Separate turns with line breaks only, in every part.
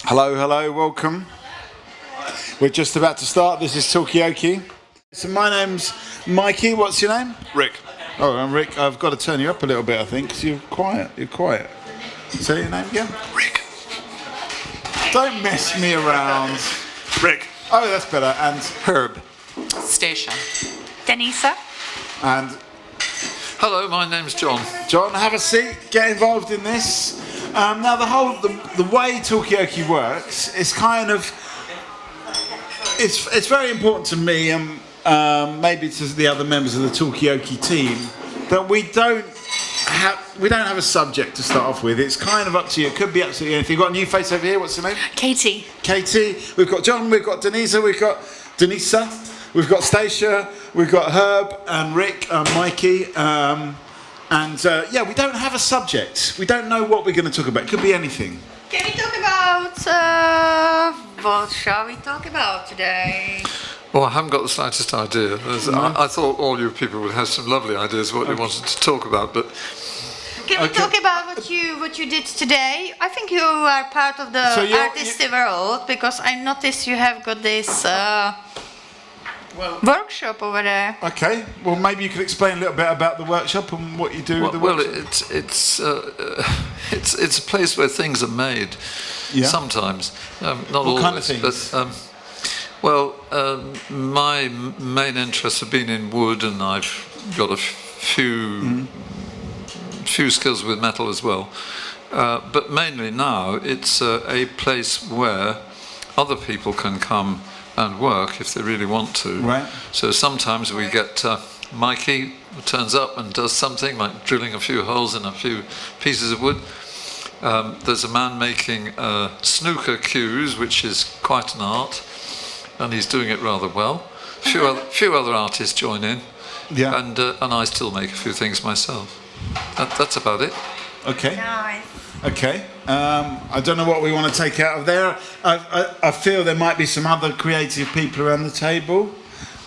Hello, hello, welcome. We're just about to start. This is Talkaoke. So my name's Mikey. What's your name?
Rick.
Oh, I'm Rick. I've got to turn you up a little bit, I think, because you're quiet. You're quiet. Say your name again.
Rick.
Don't mess me around.
Rick.
Oh, that's better. And
Herb.
Stacia. Denisa.
And
Hello, my name's John.
John, have a seat. Get involved in this. Now, the way Talkaoke works is kind of it's very important to me and maybe to the other members of the Talkaoke team that we don't have a subject to start off with. It's kind of up to you. It could be absolutely anything. You've got a new face over here. What's your name?
Katie.
Katie. We've got John. We've got Denisa. We've got Denisa. We've got Stacia. We've got Herb and Rick and Mikey. We don't have a subject. We don't know what we're going to talk about. It could be anything.
Can we talk about what shall we talk about today?
Well, I haven't got the slightest idea. I thought all you people would have some lovely ideas of what you wanted to talk about, but
Can we talk about what you did today? I think you are part of the artistic world because I noticed you have got this workshop over there.
Okay. Well, maybe you could explain a little bit about the workshop and what you do with the workshop.
it's a place where things are made.
Yeah.
Sometimes, not
what
always.
Kind of things?
But my main interests have been in wood, and I've got a few skills with metal as well. But mainly now, it's a place where other people can come and work if they really want to.
Right.
So sometimes we get Mikey who turns up and does something like drilling a few holes in a few pieces of wood. There's a man making snooker cues, which is quite an art, and he's doing it rather well. Few other artists join in, and I still make a few things myself. That's about it.
Okay.
Nice.
Okay. I don't know what we want to take out of there. I feel there might be some other creative people around the table.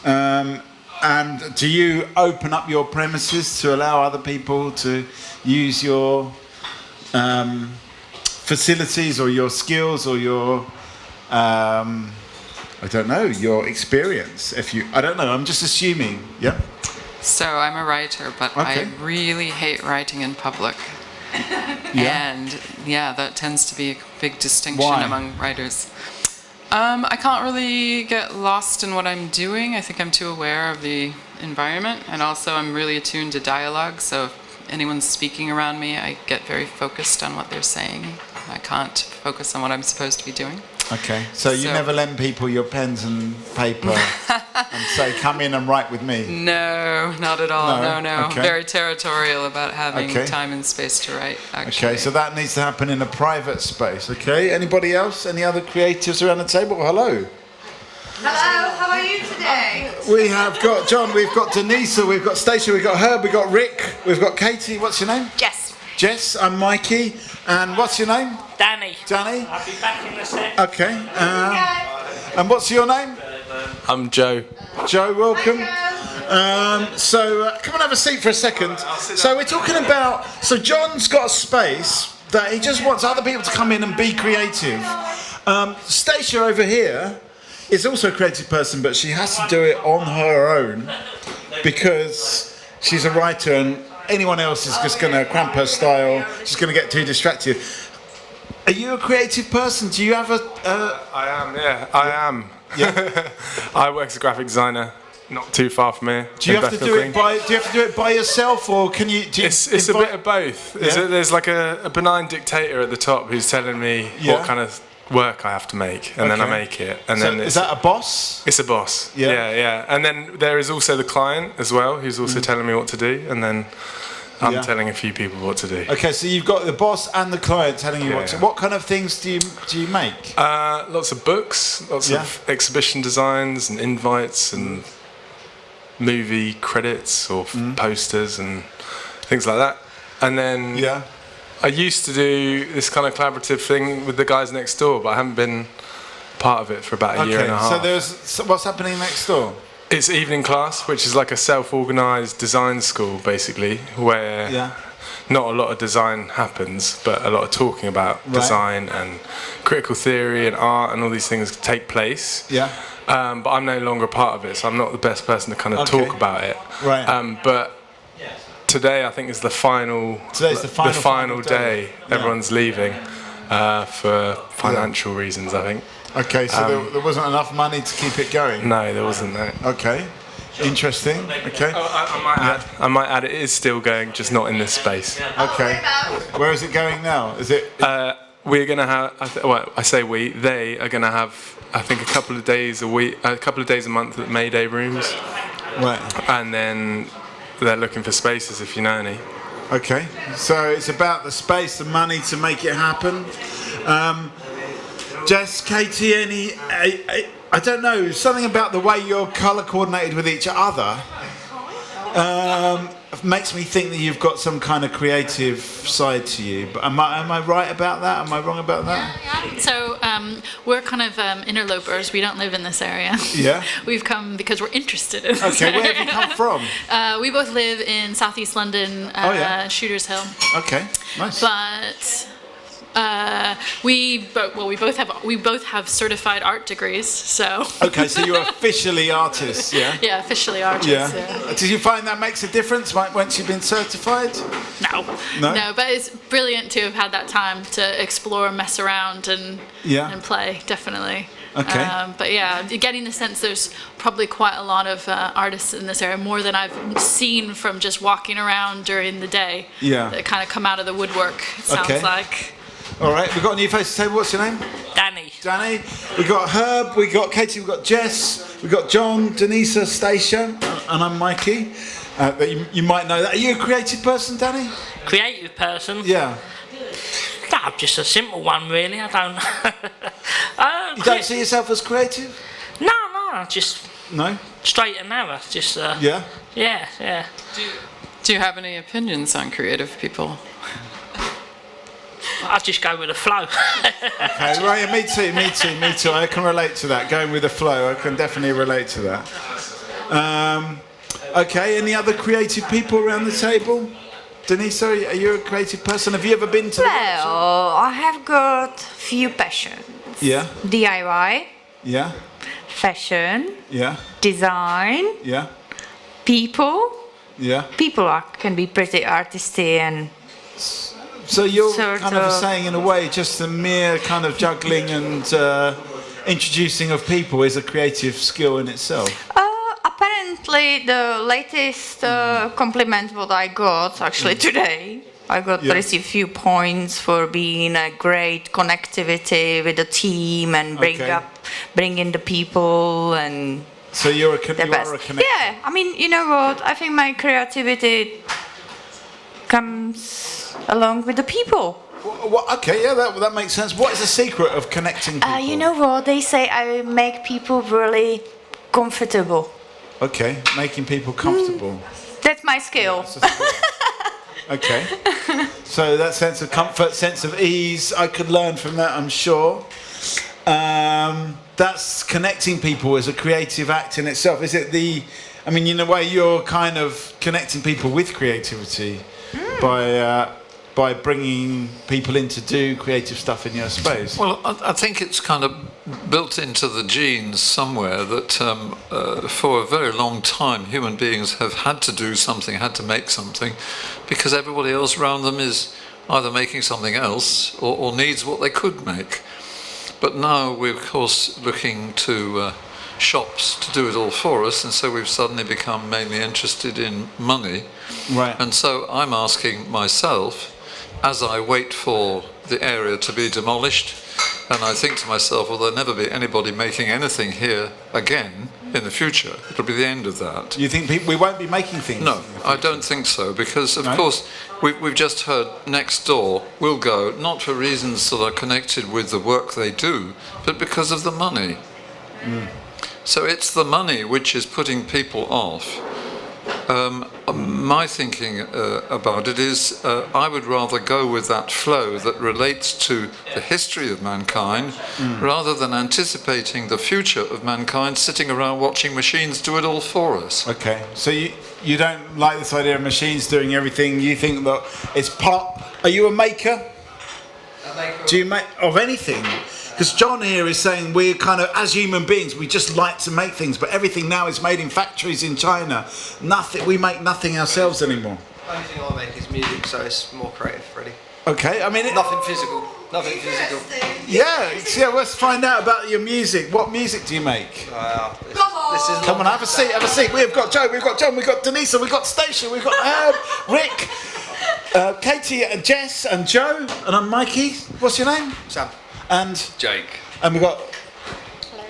And do you open up your premises to allow other people to use your facilities or your skills or your I don't know, your experience? I don't know, I'm just assuming. Yeah.
So I'm a writer, but I really hate writing in public. And that tends to be a big distinction among writers. I can't really get lost in what I'm doing. I think I'm too aware of the environment, and also I'm really attuned to dialogue, so if anyone's speaking around me, I get very focused on what they're saying. I can't focus on what I'm supposed to be doing.
Okay, so you never lend people your pens and paper and say, come in and write with me?
No, not at all. No.
Okay.
Very territorial about having time and space to write, actually.
Okay, so that needs to happen in a private space, okay? Anybody else? Any other creatives around the table? Hello.
Hello, how are you today?
We have got John, we've got Denisa, we've got Stacia, we've got Herb, we've got Rick, we've got Katie. What's your name?
Jess.
Jess, I'm Mikey. And what's your name?
Danny.
Danny?
I'll be back in a sec.
Okay. And what's your name?
I'm Joe.
Joe, welcome. Come and have a seat for a second. So we're talking about, John's got a space that he just wants other people to come in and be creative. Stacia over here is also a creative person, but she has to do it on her own because she's a writer and anyone else is just going to cramp her style. She's going to get too distracted. Are you a creative person? Do you have a...
I am, yeah. I am.
Yeah.
I work as a graphic designer, not too far from here.
Do you have to do it by yourself, or can you?
It's a bit of both.
Yeah.
There's like a benign dictator at the top who's telling me what kind of work I have to make, and then I make it. And then
is that a boss?
It's a boss. Yeah. And then there is also the client as well, who's also telling me what to do, and then I'm telling a few people what to do.
Okay, so you've got the boss and the client telling you what to. What kind of things do you make?
Lots of books, lots of exhibition designs and invites and movie credits or posters and things like that. And then I used to do this kind of collaborative thing with the guys next door, but I haven't been part of it for about a year and a half.
So what's happening next door?
It's evening class, which is like a self-organised design school, basically, where not a lot of design happens, but a lot of talking about design and critical theory and art and all these things take place.
Yeah.
But I'm no longer a part of it, so I'm not the best person to kind of talk about it.
Right.
But today I think is the final.
Today's the final
day. Everyone's leaving for financial reasons, I think.
Okay, so there wasn't enough money to keep it going?
No, there wasn't. No.
Okay, interesting. Okay.
I might add, it is still going, just not in this space.
Okay. Where is it going now? Is it?
We're going to have. I say we. They are going to have, I think, a couple of days a month at May Day rooms.
Right.
And then they're looking for spaces, if you know any.
Okay. So it's about the space, the money to make it happen. Jess, Katie, I don't know, something about the way you're colour coordinated with each other makes me think that you've got some kind of creative side to you. But am I right about that? Am I wrong about that?
Yeah. So we're kind of interlopers. We don't live in this area.
Yeah.
We've come because we're interested in this
Okay,
area.
where have you come from?
We both live in southeast London, Shooters Hill.
Okay, nice.
But we both have certified art degrees, so.
Okay, so you're officially artists, yeah?
Yeah, officially artists. Yeah.
Did you find that makes a difference once you've been certified?
No, but it's brilliant to have had that time to explore, mess around, and play. Definitely.
Okay.
But yeah, getting the sense there's probably quite a lot of artists in this area, more than I've seen from just walking around during the day.
Yeah.
That kind of come out of the woodwork. It sounds like.
All right, we've got a new face to table. What's your name?
Danny.
Danny. We've got Herb, we've got Katie, we've got Jess, we've got John, Denisa, Stacia, and I'm Mikey. You might know that. Are you a creative person, Danny?
Creative person?
Yeah.
No, I'm just a simple one, really. I don't...
You don't see yourself as creative?
No, just...
No?
Straight and narrow, just...
Yeah?
Yeah.
Do you have any opinions on creative people?
I just go with the flow.
Okay, right, me too. I can relate to that. Going with the flow, I can definitely relate to that. Okay, any other creative people around the table? Denise, are you a creative person? Have you ever been to the workshop?
Well, I have got few passions.
Yeah.
DIY.
Yeah.
Fashion.
Yeah.
Design.
Yeah.
People.
Yeah.
People can be pretty artisty and...
So you're kind of saying, in a way, just the mere kind of juggling and introducing of people is a creative skill in itself?
Apparently, the latest compliment what I got, actually today, I received few points for being a great connectivity with the team and bringing the people and...
So you are a connector?
Yeah, I mean, you know what? I think my creativity comes along with the people.
Okay, yeah, that makes sense. What is the secret of connecting people?
You know what? They say I make people really comfortable.
Okay, making people comfortable.
That's my skill.
Okay. So that sense of comfort, sense of ease, I could learn from that, I'm sure. That's connecting people as a creative act in itself. Is it I mean, in a way, you're kind of connecting people with creativity by bringing people in to do creative stuff in your space?
Well, I think it's kind of built into the genes somewhere that for a very long time human beings have had to do something, had to make something, because everybody else around them is either making something else or needs what they could make. But now we're, of course, looking to shops to do it all for us, and so we've suddenly become mainly interested in money.
Right.
And so I'm asking myself, as I wait for the area to be demolished, and I think to myself, will there never be anybody making anything here again in the future? It'll be the end of that.
You think we won't be making things?
No, I don't think so, because of course we've just heard next door will go, not for reasons that are connected with the work they do, but because of the money. So it's the money which is putting people off. My thinking about it is I would rather go with that flow that relates to the history of mankind rather than anticipating the future of mankind sitting around watching machines do it all for us.
Okay, so you don't like this idea of machines doing everything. You think that it's part. Are you a maker? Do you make of anything? Because John here is saying we're kind of, as human beings, we just like to make things, but everything now is made in factories in China. Nothing. We make nothing ourselves anymore.
The only thing I make is music, so it's more creative, really.
Okay, I mean...
Nothing physical. Nothing physical.
Yeah, let's find out about your music. What music do you make?
This is
Come on, have a seat, have a seat. We've got Joe, we've got John, we've got Denisa, we've got Stacia, we've got Herb, Rick, Katie and Jess and Joe, and I'm Mikey. What's your name?
Sam.
And
Jake.
And we've got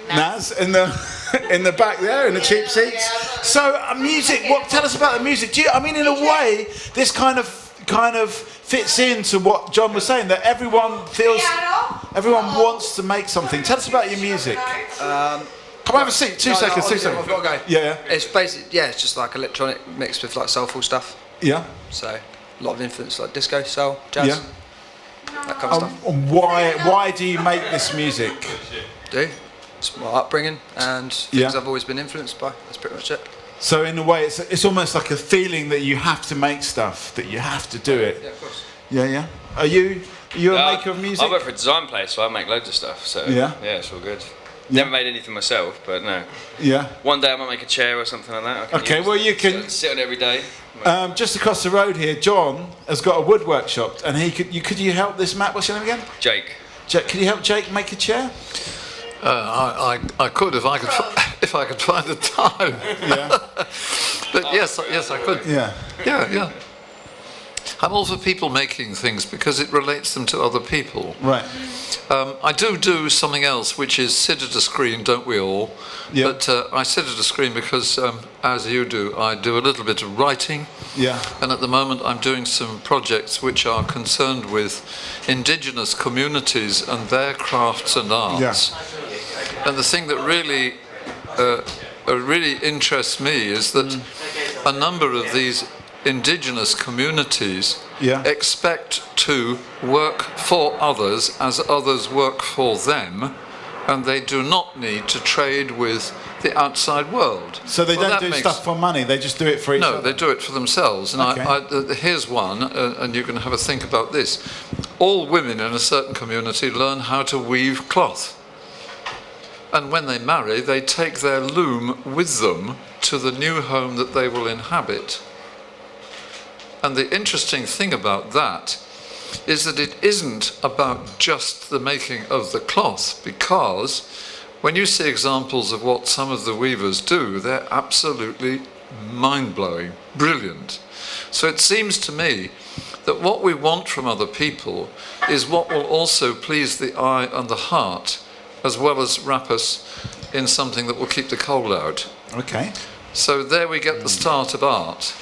Naz in the in the back there in the cheap seats. So music. What? Tell us about the music. I mean, in a way, this kind of fits into what John was saying, that everyone wants to make something. Tell us about your music. Come have a seat. 2 seconds. 2 seconds.
I've got to go.
Yeah.
It's basically it's just like electronic mixed with like soulful stuff.
Yeah.
So a lot of influence like disco, soul, jazz.
Yeah.
That kind of stuff.
Why do you make this music?
It's my upbringing and things I've always been influenced by. That's pretty much it.
So in a way, it's almost like a feeling that you have to make stuff, that you have to do it.
Yeah, of course.
Yeah. Are you a maker of music?
I work for a design place, so I make loads of stuff. So
yeah,
it's all good. Never made anything myself, but no.
Yeah.
One day I might make a chair or something like that.
Okay, well you can
sit on it every day.
Just across the road here, John has got a wood workshop, and could you help this Matt? What's your name again?
Jake.
Can you help Jake make a chair?
I could if I could find the time.
Yeah.
But yes, I could. Yeah. I'm all for people making things because it relates them to other people.
Right.
I do something else, which is sit at a screen, don't we all?
Yeah.
But I sit at a screen because, as you do, I do a little bit of writing.
Yeah.
And at the moment I'm doing some projects which are concerned with indigenous communities and their crafts and arts.
Yeah.
And the thing that really interests me is that a number of these indigenous communities expect to work for others as others work for them, and they do not need to trade with the outside world.
So they don't do stuff for money, they just do it for each other?
No, they do it for themselves. And here's one, and you can have a think about this. All women in a certain community learn how to weave cloth. And when they marry, they take their loom with them to the new home that they will inhabit. And the interesting thing about that is that it isn't about just the making of the cloth, because when you see examples of what some of the weavers do, they're absolutely mind-blowing, brilliant. So it seems to me that what we want from other people is what will also please the eye and the heart, as well as wrap us in something that will keep the cold out.
Okay.
So there we get the start of art.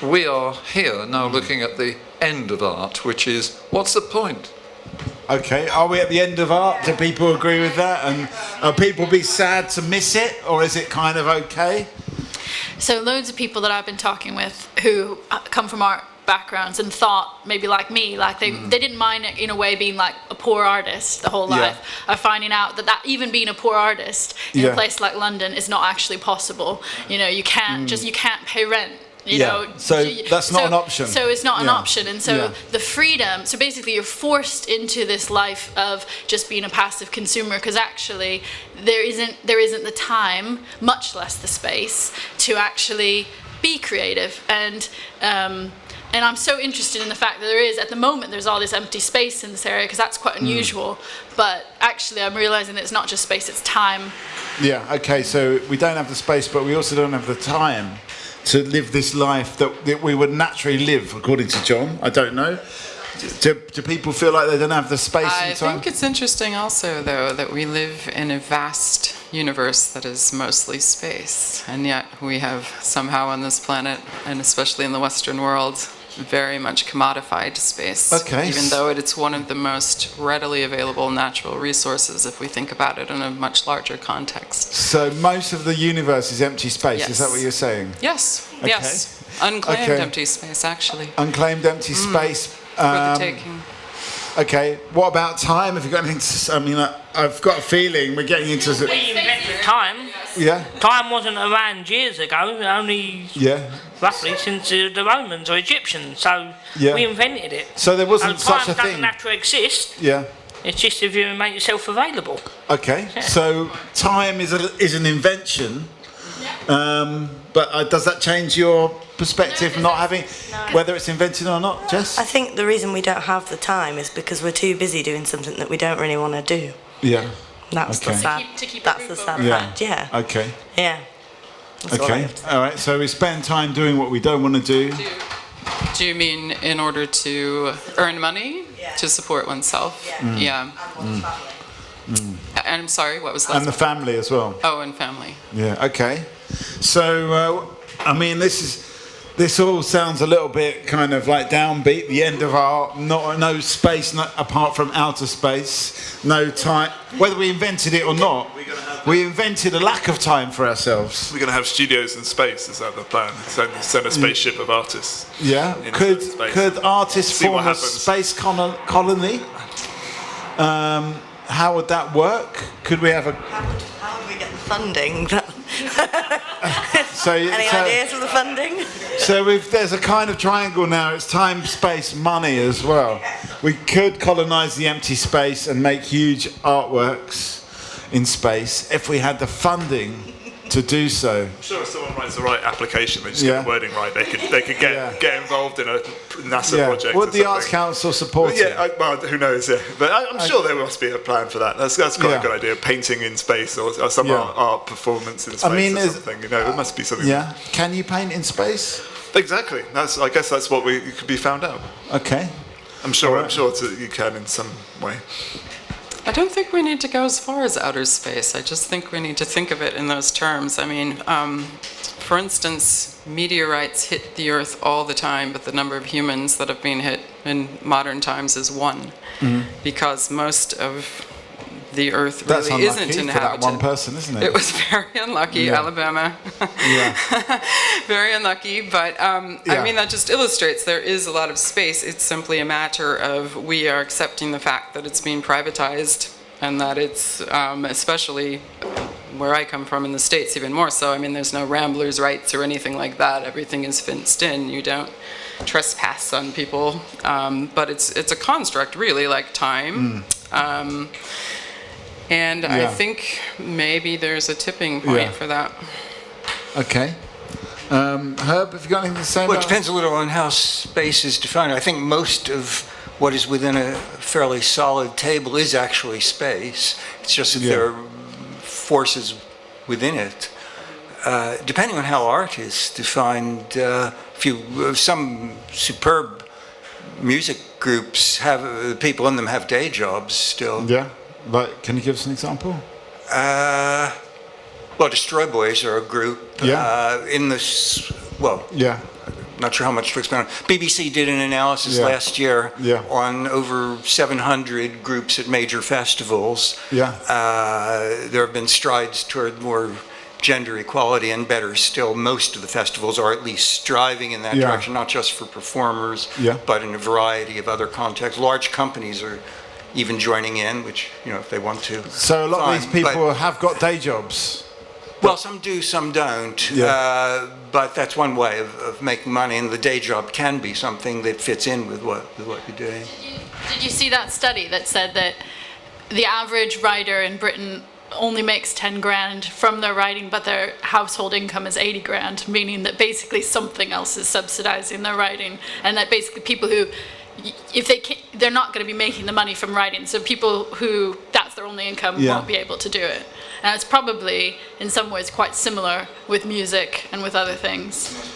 We are here now looking at the end of art, which is, what's the point?
Okay, are we at the end of art? Do people agree with that? And are people be sad to miss it, or is it kind of okay?
So loads of people that I've been talking with who come from art backgrounds and thought maybe like me, like they didn't mind it in a way being like a poor artist the whole life, are finding out that even being a poor artist in a place like London is not actually possible. You know, you can't you can't pay rent. You know,
so that's not an option.
So it's not an option, and so the freedom. So basically, you're forced into this life of just being a passive consumer, because actually there isn't the time, much less the space, to actually be creative. And I'm so interested in the fact that at the moment, there's all this empty space in this area, because that's quite unusual. But actually, I'm realizing that it's not just space, it's time. Yeah,
okay, so we don't have the space, but we also don't have the time to live this life that we would naturally live, according to John. I don't know. Do people feel like they don't have the space and time?
I think it's interesting also, though, that we live in a vast universe that is mostly space. And yet we have somehow on this planet, and especially in the Western world, very much commodified space.
Okay.
Even though it's one of the most readily available natural resources if we think about it in a much larger context.
So most of the universe is empty space,
Yes.
is that what you're saying?
Yes,
Okay.
yes. Unclaimed empty space, actually.
Unclaimed empty space.
For the taking.
Okay, what about time? Have you got anything to say? I mean, I've got a feeling we're getting into...
We invented time.
Yeah.
Time wasn't around years ago, only roughly since the Romans or Egyptians, so we invented it.
So there wasn't such a
thing. Time doesn't have to exist.
Yeah.
It's just if you make yourself available.
Okay, so time is an invention, but does that change your perspective, whether it's invented or not, Jess?
I think the reason we don't have the time is because we're too busy doing something that we don't really want to do.
Yeah.
That's the sad. That's the sad fact. Yeah.
Okay.
Yeah.
Okay. All right. So we spend time doing what we don't want to do.
Do you mean in order to earn money to support oneself? Yeah. And I'm sorry, what was that?
And the family as well.
Oh, and family.
Yeah. Okay. So I mean, this all sounds a little bit kind of like downbeat. The end of our no space apart from outer space, no time. Whether we invented it or not, we invented a lack of time for ourselves.
We're going to have studios in space. Is that the plan? Send a spaceship of artists.
Yeah. Could artists form a space colony? How would that work? Could we have a?
How would we get the funding? Any ideas for the funding?
So if there's a kind of triangle now, it's time, space, money as well. We could colonize the empty space and make huge artworks in space if we had the funding to do so.
I'm sure if someone writes the right application, they just get the wording right. They could get involved in a NASA project.
Would the Arts Council support it?
Well, who knows? Yeah, but I'm sure there must be a plan for that. That's quite a good idea. Painting in space or some art performance in space or something. It must be something.
Yeah. Can you paint in space?
Exactly. I guess that's what could be found out.
Okay.
I'm sure you can in some way.
I don't think we need to go as far as outer space. I just think we need to think of it in those terms. I mean, for instance, meteorites hit the Earth all the time, but the number of humans that have been hit in modern times is 1, because most of the Earth really isn't inhabited.
For that one person, isn't it?
It was very unlucky, Alabama. Very unlucky, but I mean, that just illustrates there is a lot of space. It's simply a matter of we are accepting the fact that it's being privatized and that it's, especially where I come from in the States, even more so. I mean, there's no ramblers' rights or anything like that. Everything is fenced in. You don't trespass on people, but it's a construct, really, like time. And I think maybe there's a tipping point for that.
Okay. Herb, have you got anything to say about
it depends a little on how space is defined. I think most of what is within a fairly solid table is actually space. It's just that there are forces within it. Depending on how art is defined, some superb music groups have people in them have day jobs still.
Yeah. Like, can you give us an example?
Well, Destroy Boys are a group. Not sure how much to expand on. BBC did an analysis last year on over 700 groups at major festivals. There have been strides toward more gender equality, and better still, most of the festivals are at least striving in that direction, not just for performers, but in a variety of other contexts. Large companies are even joining in, which, if they want to.
So a lot of these people have got day jobs?
Well, some do, some don't. But that's one way of making money, and the day job can be something that fits in with what you're doing.
Did you see that study that said that the average writer in Britain only makes 10 grand from their writing, but their household income is 80 grand, meaning that basically something else is subsidizing their writing, and that basically people who, if they're not going to be making the money from writing, so people who that's their only income won't be able to do it. And it's probably in some ways quite similar with music and with other things.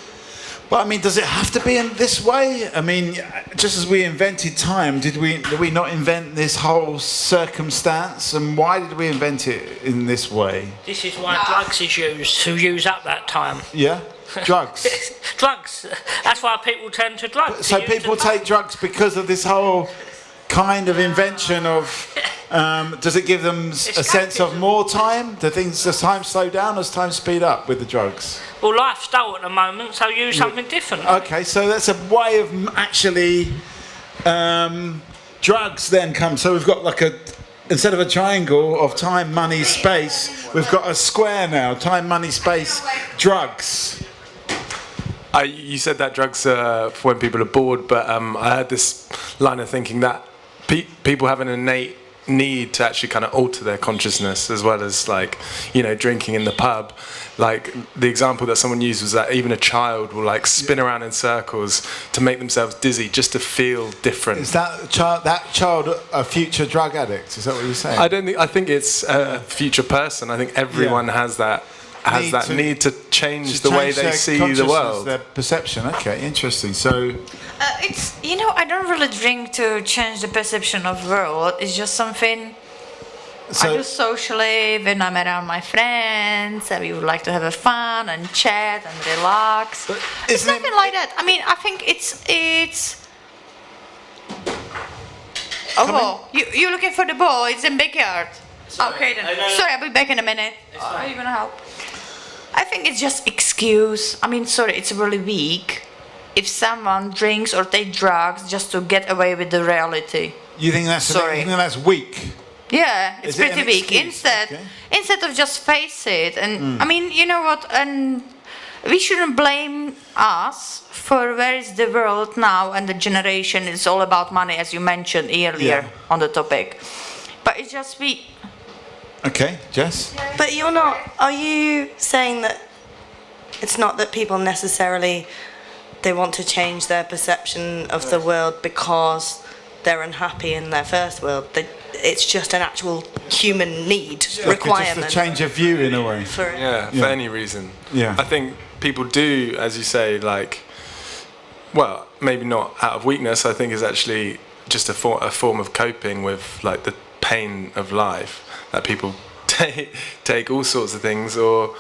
But I mean, does it have to be in this way? I mean, just as we invented time, did we not invent this whole circumstance? And why did we invent it in this way?
This is why drugs is used, to use up that time.
Yeah? Drugs?
Drugs. That's why people turn to drugs.
So people take drugs because of this whole kind of invention of... does it give them a sense of more time? Does time slow down or does time speed up with the drugs?
Well, life's dull at the moment, so use something different.
Okay, so that's a way of actually drugs then come. So we've got like instead of a triangle of time, money, space, we've got a square now. Time, money, space, drugs.
You said that drugs are for when people are bored, but I had this line of thinking that people have an innate need to actually kind of alter their consciousness, as well as, like, you know, drinking in the pub. Like, the example that someone used was that even a child will, like, spin around in circles to make themselves dizzy just to feel different.
Is that child a future drug addict? Is that what you're saying?
I think it's a future person. I think everyone has that need to change the way they see the world.
Their perception. Okay, interesting. So
it's, you know, I don't really drink to change the perception of the world. It's just something I do socially when I'm around my friends, and we would like to have a fun and chat and relax. It's nothing like that. I mean, I think it's. Oh, ball. You're looking for the ball? It's in backyard. Okay then. Sorry, I'll be back in a minute. Are you gonna help? I think it's just excuse. I mean, sorry, it's really weak if someone drinks or takes drugs just to get away with the reality.
You think that's weak?
Yeah, it's pretty weak. Instead of just face it, and I mean, you know what? And we shouldn't blame us for where is the world now, and the generation is all about money, as you mentioned earlier on the topic. But it's just we.
Okay, Jess?
But are you saying that it's not that people necessarily, they want to change their perception of the world because they're unhappy in their first world? It's just an actual human need, requirement.
Just a change of view in a way.
For any reason.
Yeah.
I think people do, as you say, like, well, maybe not out of weakness. I think it's actually just a form of coping with, like, the pain of life. That people take all sorts of things, or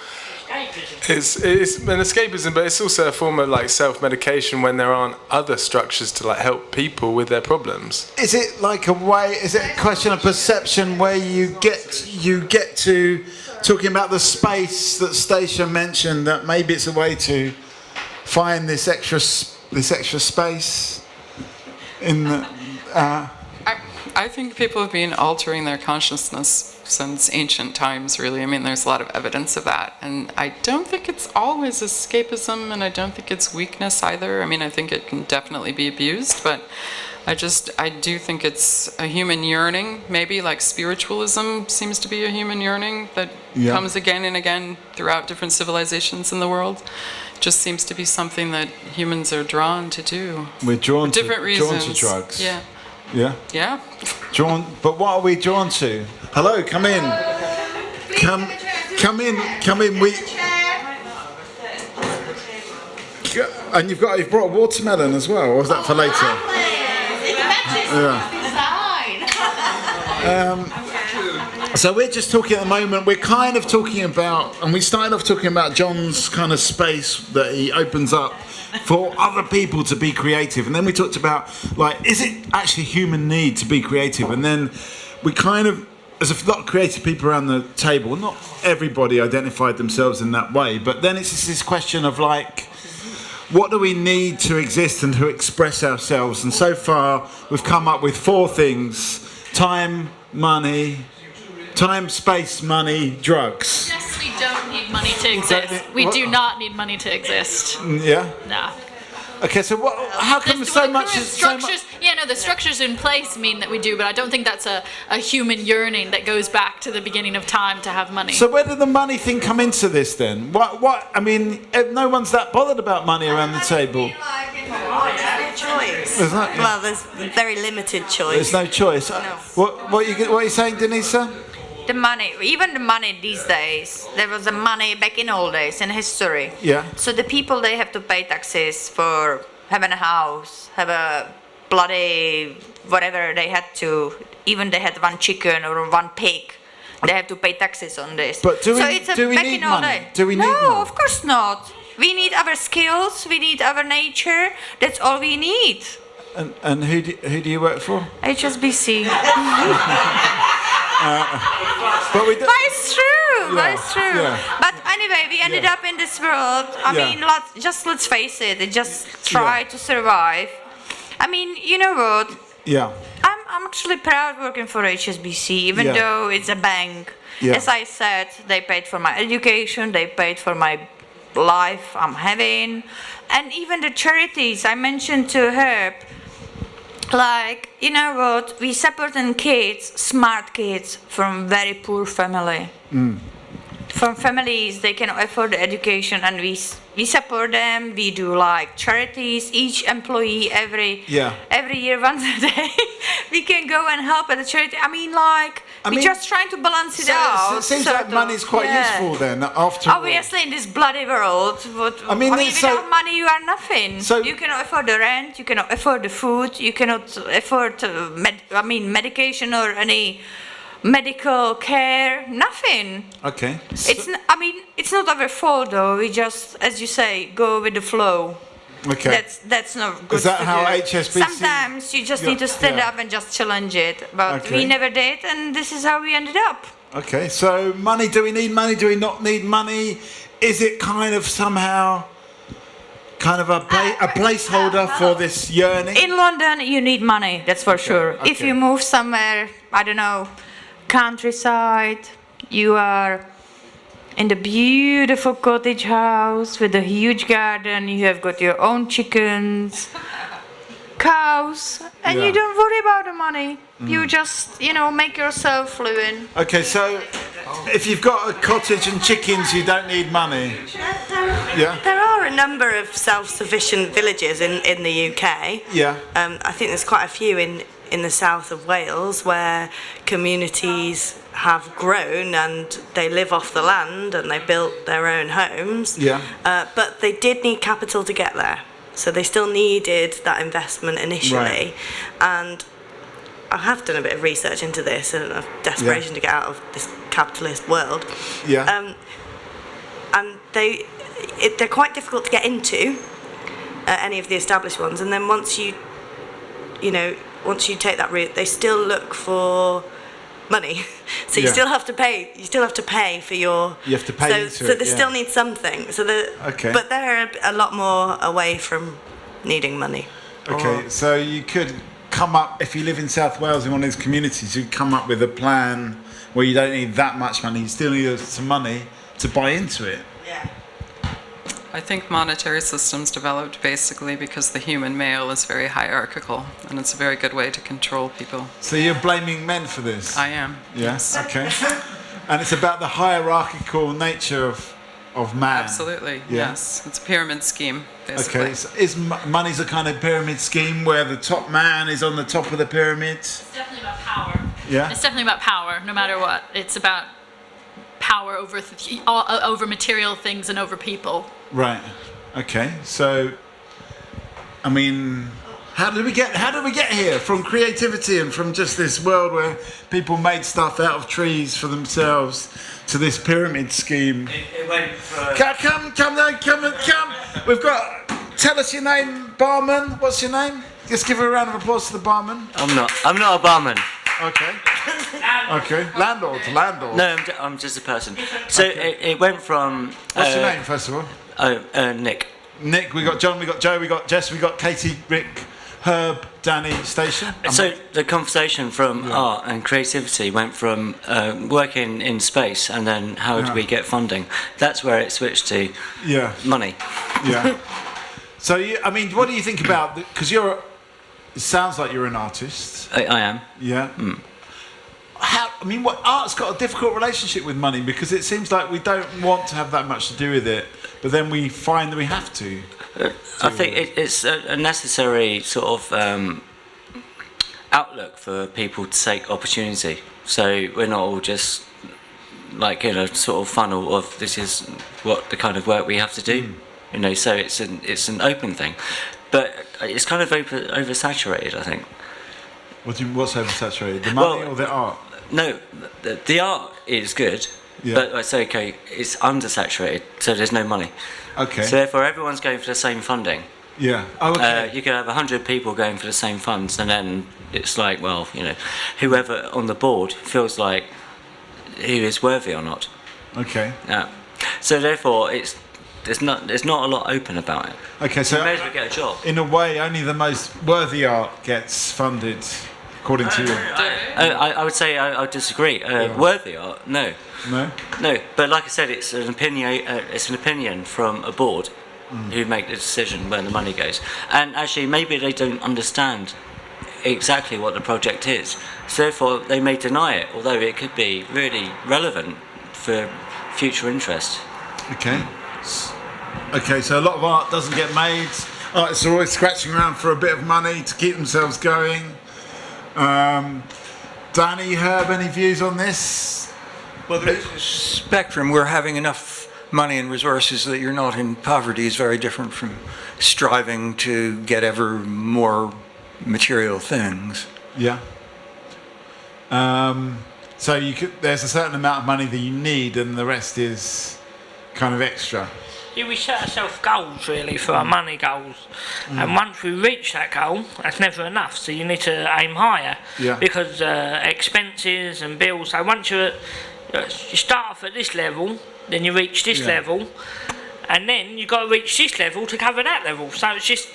it's an escapism, but it's also a form of, like, self-medication when there aren't other structures to, like, help people with their problems.
Is it like a way? Is it a question of perception where you get to talking about the space that Stacia mentioned? That maybe it's a way to find this extra space in the.
I think people have been altering their consciousness since ancient times, really. I mean, there's a lot of evidence of that. And I don't think it's always escapism, and I don't think it's weakness either. I mean, I think it can definitely be abused, but I do think it's a human yearning, maybe, like spiritualism seems to be a human yearning that comes again and again throughout different civilizations in the world. Just seems to be something that humans are drawn to do.
We're drawn
for different reasons.
Drawn to drugs.
Yeah.
Yeah?
Yeah.
But what are we drawn to? Hello, come in. Come in. And you've brought a watermelon as well, or was that for later? So we're just talking at the moment, we're kind of talking about, and we started off talking about John's kind of space that he opens up for other people to be creative, and then we talked about, like, is it actually human need to be creative? And then we kind of, as a lot of creative people around the table, not everybody identified themselves in that way, but then it's just this question of, like, what do we need to exist and to express ourselves? And so far we've come up with 4 things: time, space, money, drugs.
Yes, we don't need money to exist. We do not need money to exist.
Yeah?
Nah.
Okay, so how come so much...
Structures, the structures in place mean that we do, but I don't think that's a human yearning that goes back to the beginning of time to have money.
So where did the money thing come into this then? What? I mean, no one's that bothered about money around the table.
Choice. Well, there's very limited choice.
There's no choice.
No.
What are you saying, Denisa?
The money, even the money these days, there was the money back in old days in history.
Yeah.
So the people, they have to pay taxes for having a house, have a bloody whatever they had to. Even they had 1 chicken or 1 pig, they have to pay taxes on this.
But do we need money? Do we need money?
No, of course not. We need our skills, we need our nature. That's all we need.
And who do you work for?
HSBC.
But
it's true. That's true.
Yeah.
But anyway, we ended up in this world. I mean, let's face it. Just try to survive. I mean, you know what?
Yeah.
I'm I'm actually proud working for HSBC, even
Yeah.
though it's a bank.
Yeah.
As I said, they paid for my education, they paid for my life I'm having, and even the charities I mentioned to Herb. Like, you know what? We supporting kids, smart kids from very poor family. From families they cannot afford the education, and we support them. We do like charities. Each employee every year once a day we can go and help at the charity. I mean, we're just trying to balance it out.
It seems like money's quite useful then. After
obviously in this bloody world, without money you are nothing. So you cannot afford the rent, you cannot afford the food, you cannot afford medication or any medical care, nothing.
Okay.
It's not our fault though. We just, as you say, go with the flow.
Okay.
That's not good.
Is that
to
how
do.
HSBC?
Sometimes you just need to stand up and just challenge it. But we never did, and this is how we ended up.
Okay. So money. Do we need money? Do we not need money? Is it kind of somehow a placeholder for this yearning?
In London, you need money. That's for sure.
Okay.
If you move somewhere, I don't know, countryside, you are in the beautiful cottage house with a huge garden, you have got your own chickens, cows, and you don't worry about the money. You just, make yourself living.
Okay, so if you've got a cottage and chickens, you don't need money. Yeah.
There are a number of self-sufficient villages in the UK.
Yeah.
I think there's quite a few in the south of Wales where communities have grown and they live off the land and they built their own homes.
Yeah.
But they did need capital to get there. So they still needed that investment initially.
Right.
And I have done a bit of research into this and of desperation to get out of this capitalist world.
Yeah.
And they're quite difficult to get into, any of the established ones. And then once you take that route, they still look for money. So you still have to pay. You still have to pay for your.
You have to pay into it.
So they still need something.
Okay.
But they're a lot more away from needing money.
Okay, so you could come up, if you live in South Wales in one of these communities, you come up with a plan where you don't need that much money. You still need some money to buy into it.
Yeah.
I think monetary systems developed basically because the human male is very hierarchical, and it's a very good way to control people.
So you're blaming men for this?
I am.
Yes. Okay. And it's about the hierarchical nature of man.
Absolutely. Yes. It's a pyramid scheme, basically.
Okay. So money's a kind of pyramid scheme where the top man is on the top of the pyramid?
It's definitely about power.
Yeah.
It's definitely about power, no matter what. It's about power over material things and over people.
Right. Okay. So, I mean, how did we get here from creativity and from just this world where people made stuff out of trees for themselves to this pyramid scheme?
It went for...
Come. We've got. Tell us your name, barman. What's your name? Just give a round of applause to the barman.
I'm not a barman.
Okay. Okay. Landlord.
No, I'm just a person. So it went from.
What's your name, first of all?
Nick.
Nick. We got John. We got Joe. We got Jess. We got Katie, Rick, Herb, Danny, Station.
So the conversation from art and creativity went from working in space, and then how do we get funding? That's where it switched to money.
Yeah. So what do you think about? Because it sounds like you're an artist.
I am.
Yeah. Art's got a difficult relationship with money because it seems like we don't want to have that much to do with it, but then we find that we have to.
I think it's a necessary sort of outlook for people to take opportunity. So we're not all just like in a sort of funnel of this is what the kind of work we have to do. So it's an open thing, but it's kind of oversaturated, I think.
What's oversaturated? The money or the art?
No, the art is good, but it's okay. It's undersaturated, so there's no money.
Okay.
So therefore, everyone's going for the same funding.
Yeah. Oh, okay.
You could have 100 people going for the same funds, and then it's like, whoever on the board feels like who is worthy or not.
Okay.
Yeah. So therefore, there's not a lot open about it.
Okay, so
you may as well get a job.
In a way, only the most worthy art gets funded. according to you?
I would say I disagree. Worthy art, no.
No.
But like I said, it's an opinion. It's an opinion from a board who make the decision where the money goes. And actually, maybe they don't understand exactly what the project is. So therefore, they may deny it, although it could be really relevant for future interest.
Okay. Okay, so a lot of art doesn't get made. Artists are always scratching around for a bit of money to keep themselves going. Danny, Herb, any views on this?
Well, the spectrum, we're having enough money and resources that you're not in poverty is very different from striving to get ever more material things.
Yeah. So there's a certain amount of money that you need, and the rest is kind of extra.
Yeah, we set ourselves goals really for our money goals, and once we reach that goal, that's never enough. So you need to aim higher, because expenses and bills. So once you start off at this level, then you reach this level, and then you got to reach this level to cover that level. So it's just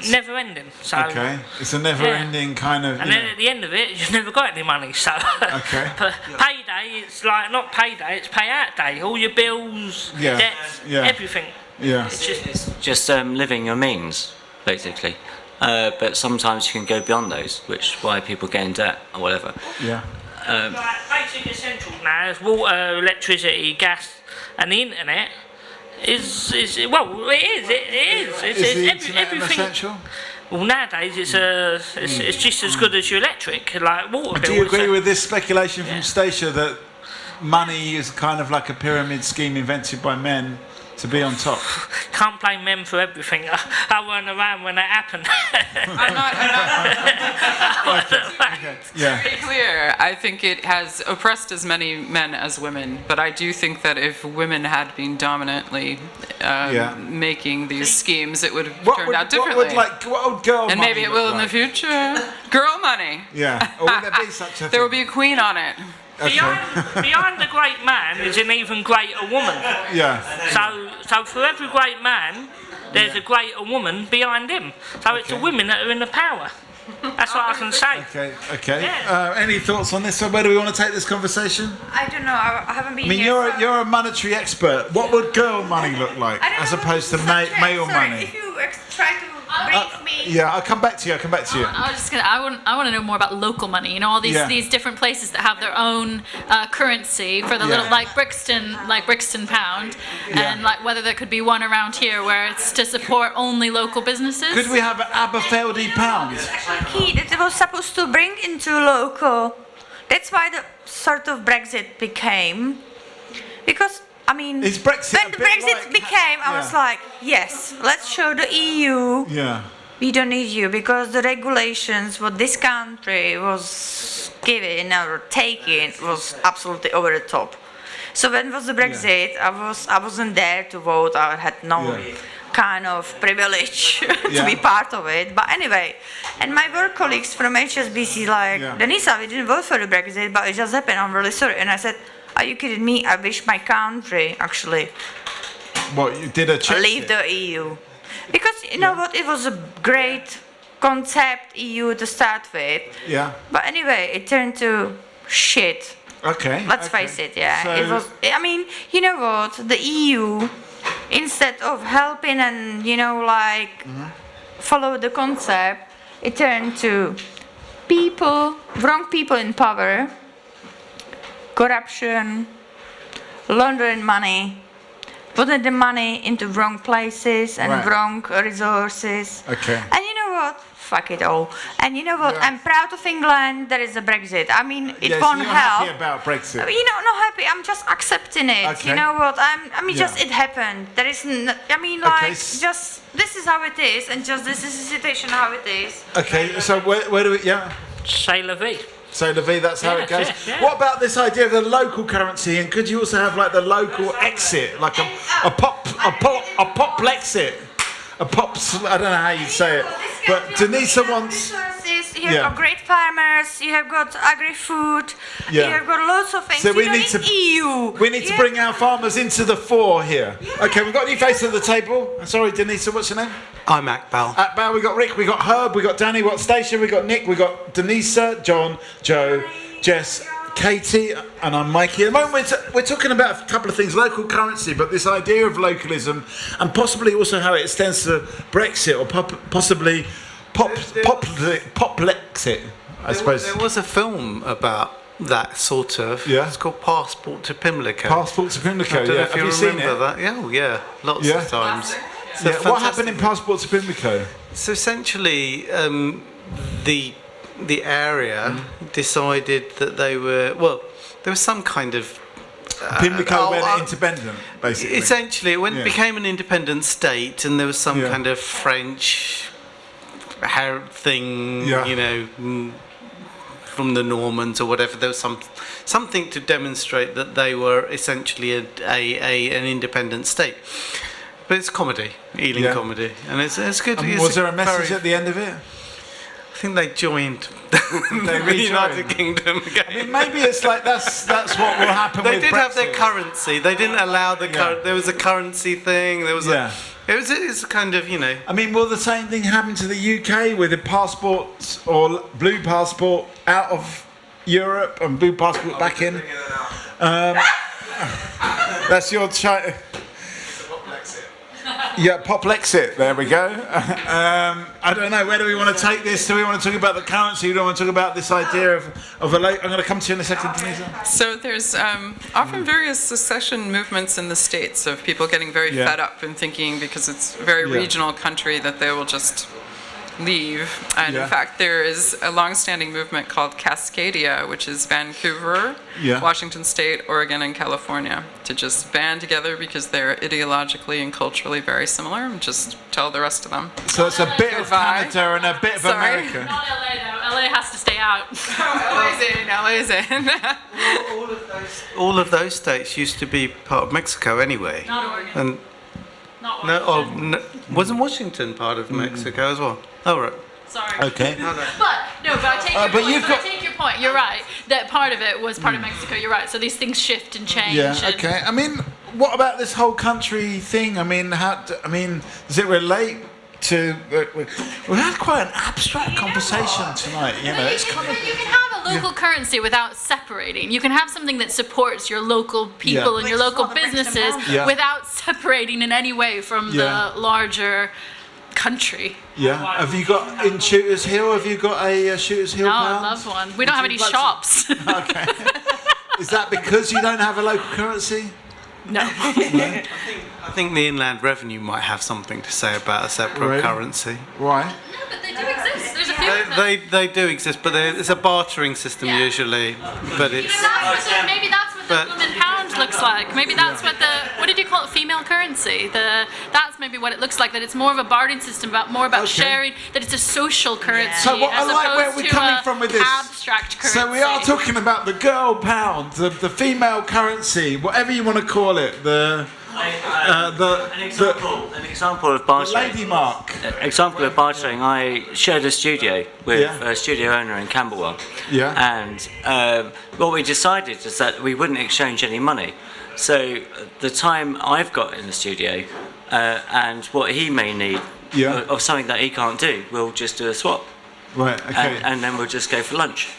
never ending. So
okay, it's a never ending kind of.
And then at the end of it, you've never got any money. So payday, it's like not payday, it's payout day. All your bills, debts, everything.
Yeah,
it's just living your means, basically. But sometimes you can go beyond those, which is why people get in debt or whatever.
Yeah.
Like basic essentials now is water, electricity, gas, and the internet. Is well, it is. It's everything.
Essential?
Well, nowadays it's just as good as your electric, like water.
Do you agree with this speculation from Stacia that money is kind of like a pyramid scheme invented by men to be on top?
Can't blame men for everything. I weren't around when that happened.
To be clear, I think it has oppressed as many men as women, but I do think that if women had been dominantly making these schemes, it would have turned out differently.
What would girl
and
money
maybe it will
look
in the future. Girl money.
Yeah. Or would there be such a thing?
There will be a queen on it.
Okay.
Behind the great man is an even greater woman.
Yeah.
So for every great man, there's a greater woman behind him. So it's the women that are in the power. That's what I can say.
Okay.
Yeah.
Any thoughts on this? So where do we want to take this conversation?
I don't know. I haven't been.
I mean, you're a monetary expert. What would girl money look like as opposed to male money?
If you try to brief me.
Yeah, I'll come back to you.
I was just gonna. I want to know more about local money. You know, all these different places that have their own currency for the little like Brixton pound, and like whether there could be one around here where it's to support only local businesses.
Could we have an Aberfeldy pound?
Key that it was supposed to bring into local. That's why the sort of Brexit became, because. I mean, when the Brexit became, I was like, yes, let's show the EU.
Yeah.
We don't need you because the regulations what this country was giving or taking was absolutely over the top. So when was the Brexit? I wasn't there to vote. I had no kind of privilege to be part of it. But anyway, and my work colleagues from HSBC like, Denisa, we didn't vote for the Brexit, but it just happened. I'm really sorry. And I said, are you kidding me? I wish my country actually
you did
leave the EU. Because you know what, it was a great concept, EU to start with.
Yeah.
But anyway, it turned to shit.
Okay.
Let's face it, it was. I mean, you know what, the EU, instead of helping and follow the concept, it turned to wrong people in power. Corruption, laundering money, putting the money into wrong places and wrong resources.
Okay.
And you know what? Fuck it all. And you know what? I'm proud of England. There is a Brexit. I mean, it won't
so you're
help.
Happy about Brexit?
Not happy. I'm just accepting it.
Okay.
You know what? Just it happened. There is. Just this is how it is, and just this is the situation how it is.
Okay. So where do we? Yeah.
C'est la vie.
So Levy, that's how it goes. What about this idea of the local currency? And could you also have like the local exit, like a pop Lexit, I don't know how you say it, but Denisa wants.
You have got great farmers. You have got agri-food. You have got lots of things.
So we need to
EU.
We need to bring our farmers into the fore here. Okay, we've got a new face at the table. Sorry, Denisa, what's your name?
I'm Akbal.
Akbal, we got Rick, we got Herb, we got Danny, we got Stacia, we got Nick, we got Denisa, John, Joe, Jess, Katie, and I'm Mikey. At the moment, we're talking about a couple of things, local currency, but this idea of localism, and possibly also how it extends to Brexit, or possibly Poplexit, I suppose.
There was a film about that sort of.
Yeah.
It's called Passport to Pimlico.
Passport to Pimlico.
I don't know if
Have
you
seen
remember
it?
that. Yeah, lots of times.
What happened in Passport to Pimlico?
So essentially, the area decided that there was some kind of.
Pimlico went independent, basically.
Essentially, it became an independent state, and there was some kind of French thing, from the Normans or whatever. There was something to demonstrate that they were essentially an independent state. But it's comedy, Ealing comedy, and it's good.
Was there a message at the end of it?
I think they joined the United Kingdom again.
I mean, maybe it's like that's what will happen.
They
with
did
Brexit.
have their currency. They didn't allow the there was a currency thing. There was it's kind of
I mean, will the same thing happen to the UK with a passport or blue passport out of Europe and blue passport back in? That's your China. Yeah, Poplexit. There we go. I don't know. Where do we want to take this? Do we want to talk about the currency? Do we want to talk about this idea of a? I'm going to come to you in a second, Denisa.
So there's often various secession movements in the States of people getting very fed up and thinking because it's a very regional country that they will just leave. And in fact, there is a long-standing movement called Cascadia, which is Vancouver, Washington State, Oregon, and California, to just band together because they're ideologically and culturally very similar, and just tell the rest of them.
So it's a bit of Canada and a bit of America.
Not LA though. LA has to stay out.
LA's in.
all of those states used to be part of Mexico anyway.
Not Oregon.
And wasn't Washington part of Mexico as well? Oh, right.
Sorry.
Okay.
But I take your point. I take your point. You're right. That part of it was part of Mexico. You're right. So these things shift and change.
Yeah. Okay. I mean, what about this whole country thing? I mean, does it relate to? We had quite an abstract conversation tonight. It's kind of.
You can have a local currency without separating. You can have something that supports your local people and your local businesses without separating in any way from the larger country.
Yeah. Have you got in Shooters Hill? Have you got a Shooters Hill?
No,
pound?
I love one. We don't have any shops.
Okay. Is that because you don't have a local currency?
No.
I think the Inland Revenue might have something to say about a separate currency.
Why?
No, but they do exist. There's a few.
They do exist, but it's a bartering system usually. But it's.
Maybe that's what the woman pound looks like. Maybe that's what what did you call it? Female currency. That's maybe what it looks like. That it's more of a bartering system, more about sharing. That it's a social currency.
So what I like where we're coming from with this.
Abstract currency.
So we are talking about the girl pound, the female currency, whatever you want to call it.
An example of bartering.
Lady mark.
Example of bartering. I shared a studio with a studio owner in Camberwell.
Yeah.
And what we decided is that we wouldn't exchange any money. So the time I've got in the studio and what he may need of something that he can't do, we'll just do a swap.
Right. Okay.
And then we'll just go for lunch.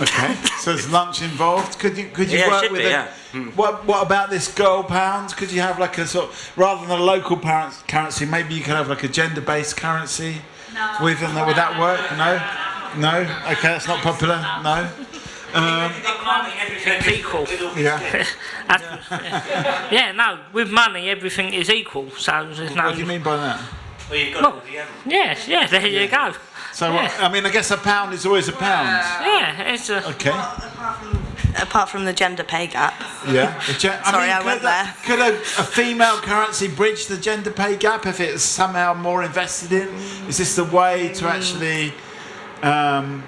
Okay. So there's lunch involved. Could you work with it? What about this girl pound? Could you have like a sort of, rather than a local currency, maybe you could have like a gender-based currency?
No.
Would that work? No. Okay, that's not popular. No.
It's equal.
Yeah.
No. With money, everything is equal. So there's no.
What do you mean by that?
Well, you've got
Yes. There you go.
So I mean, I guess a pound is always a pound.
Yeah, it's a.
Okay.
Apart from the gender pay gap.
Yeah.
Sorry, I went there.
Could a female currency bridge the gender pay gap if it's somehow more invested in? Is this the way to actually kind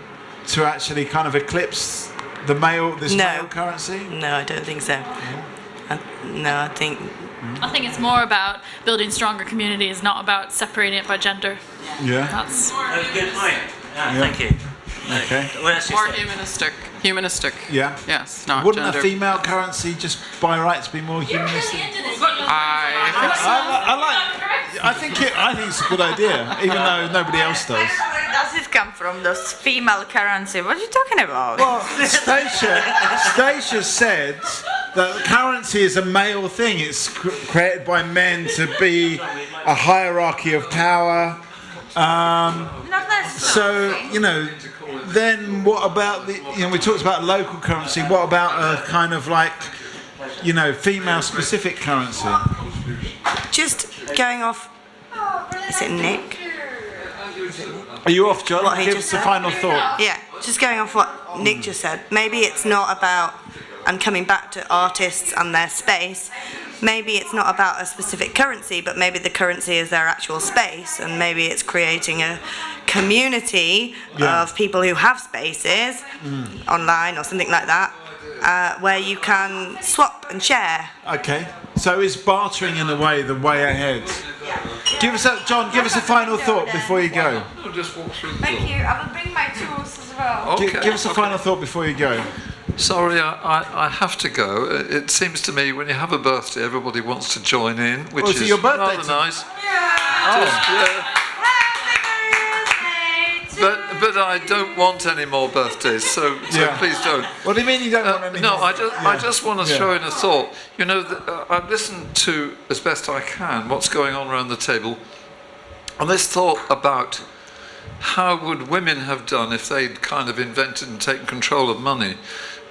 of eclipse the male currency?
No, I don't think so. No, I think
it's more about building stronger communities, not about separating it by gender.
Yeah.
That's
a good point. Thank you.
Okay.
More humanistic.
Yeah.
Yes, not
Wouldn't
gender.
a female currency just by rights be more humanistic? I think it's a good idea, even though nobody else does.
Where does it come from, this female currency? What are you talking about?
Well, Stacia said that currency is a male thing. It's created by men to be a hierarchy of power. So, then what about we talked about local currency. What about a kind of like, female specific currency?
just going off. Is it Nick?
Are you off, John?
What he
Give
just
us a
said?
final thought.
Yeah, just going off what Nick just said. Maybe it's not about, and coming back to artists and their space, maybe it's not about a specific currency, but maybe the currency is their actual space, and maybe it's creating a community of people who have spaces online or something like that, where you can swap and share.
Okay, so is bartering in a way the way ahead? John, give us a final thought before you go.
I'll just walk through the
Thank
door.
you. I will bring my tools as well.
Okay.
Give us a final thought before you go.
Sorry, I have to go. It seems to me when you have a birthday, everybody wants to join in, which
is
is
your birthday
rather nice. But I don't want any more birthdays, so please don't.
What do you mean you don't want any
No,
more?
I just want to throw in a thought. You know, I've listened to, as best I can, what's going on around the table, and this thought about how would women have done if they'd kind of invented and taken control of money.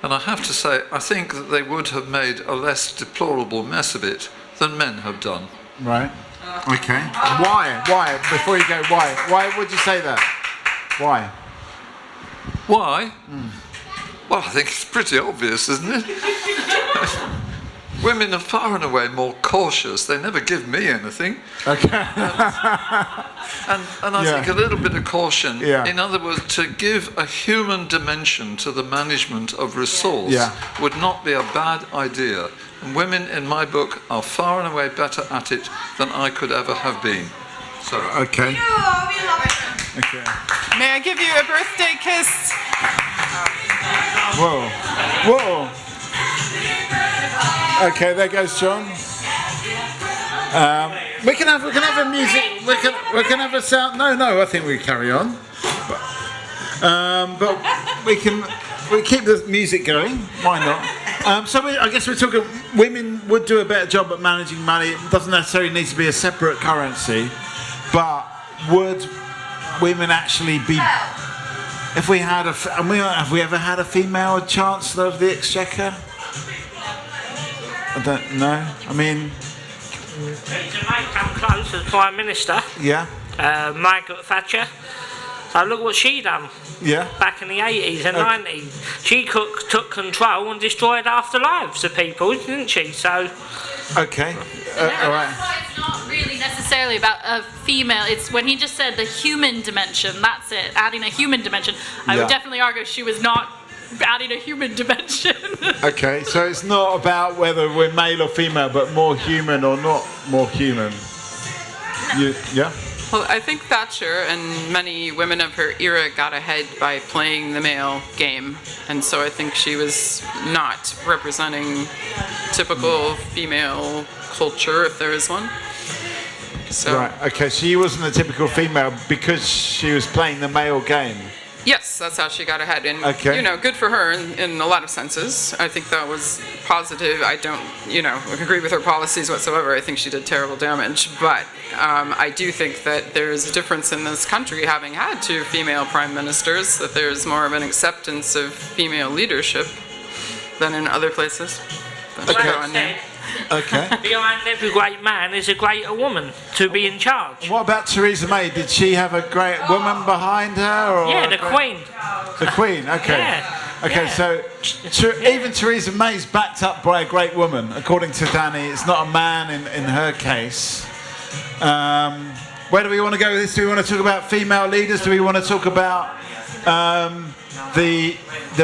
And I have to say, I think that they would have made a less deplorable mess of it than men have done.
Right. Okay. Why? Why? Before you go, why? Why would you say that? Why?
Why? Well, I think it's pretty obvious, isn't it? Women are far and away more cautious. They never give me anything.
Okay.
And I think a little bit of caution, in other words, to give a human dimension to the management of resource would not be a bad idea. And women, in my book, are far and away better at it than I could ever have been. So,
okay.
Okay.
May I give you a birthday kiss?
Whoa. Whoa. Okay, there goes John. We can have a music. We can have a sound. No, I think we carry on. But we keep the music going. Why not? I guess we're talking. Women would do a better job at managing money. It doesn't necessarily need to be a separate currency, but would women actually be? If we had have we ever had a female Chancellor of the Exchequer? I don't know. I mean,
Theresa May come close as Prime Minister.
Yeah.
Margaret Thatcher. So look what she done.
Yeah.
Back in the 80s and 90s. She took control and destroyed half the lives of people, didn't she? So.
Okay. All right.
It's not really necessarily about a female. It's when he just said the human dimension. That's it. Adding a human dimension. I would definitely argue she was not adding a human dimension.
Okay, so it's not about whether we're male or female, but more human or not more human. Yeah?
Well, I think Thatcher and many women of her era got ahead by playing the male game. And so I think she was not representing typical female culture, if there is one. So,
Right, okay, she wasn't a typical female because she was playing the male game.
yes, that's how she got ahead. And,
Okay.
good for her in a lot of senses. I think that was positive. I don't, agree with her policies whatsoever. I think she did terrible damage. But I do think that there's a difference in this country having had two female prime ministers, that there's more of an acceptance of female leadership than in other places.
Okay.
Behind every great man is a greater woman to be in charge.
What about Theresa May? Did she have a great woman behind her? Or
Yeah, the Queen.
The Queen, okay.
Yeah.
Okay, so even Theresa May's backed up by a great woman, according to Danny. It's not a man in her case. Where do we want to go with this? Do we want to talk about female leaders? Do we want to talk about the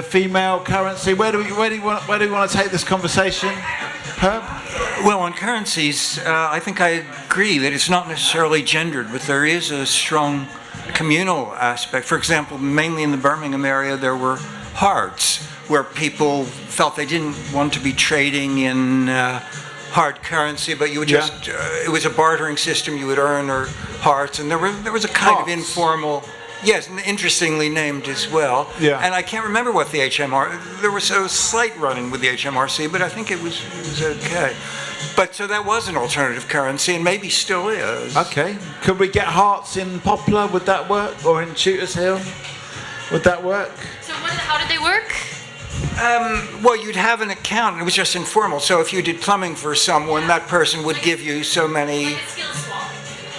female currency? Where do we want to take this conversation?
Well, on currencies, I think I agree that it's not necessarily gendered, but there is a strong communal aspect. For example, mainly in the Birmingham area, there were hearts where people felt they didn't want to be trading in hard currency, but you would just, it was a bartering system, you would earn or hearts, and there was a kind of informal, yes, and interestingly named as well.
Yeah.
And I can't remember what the there was a slight run-in with the HMRC, but I think it was okay. But so that was an alternative currency, and maybe still is.
Okay. Could we get hearts in Poplar? Would that work? Or in Shooters Hill? Would that work?
So how did they work?
Well, you'd have an account, and it was just informal. So if you did plumbing for someone, that person would give you so many.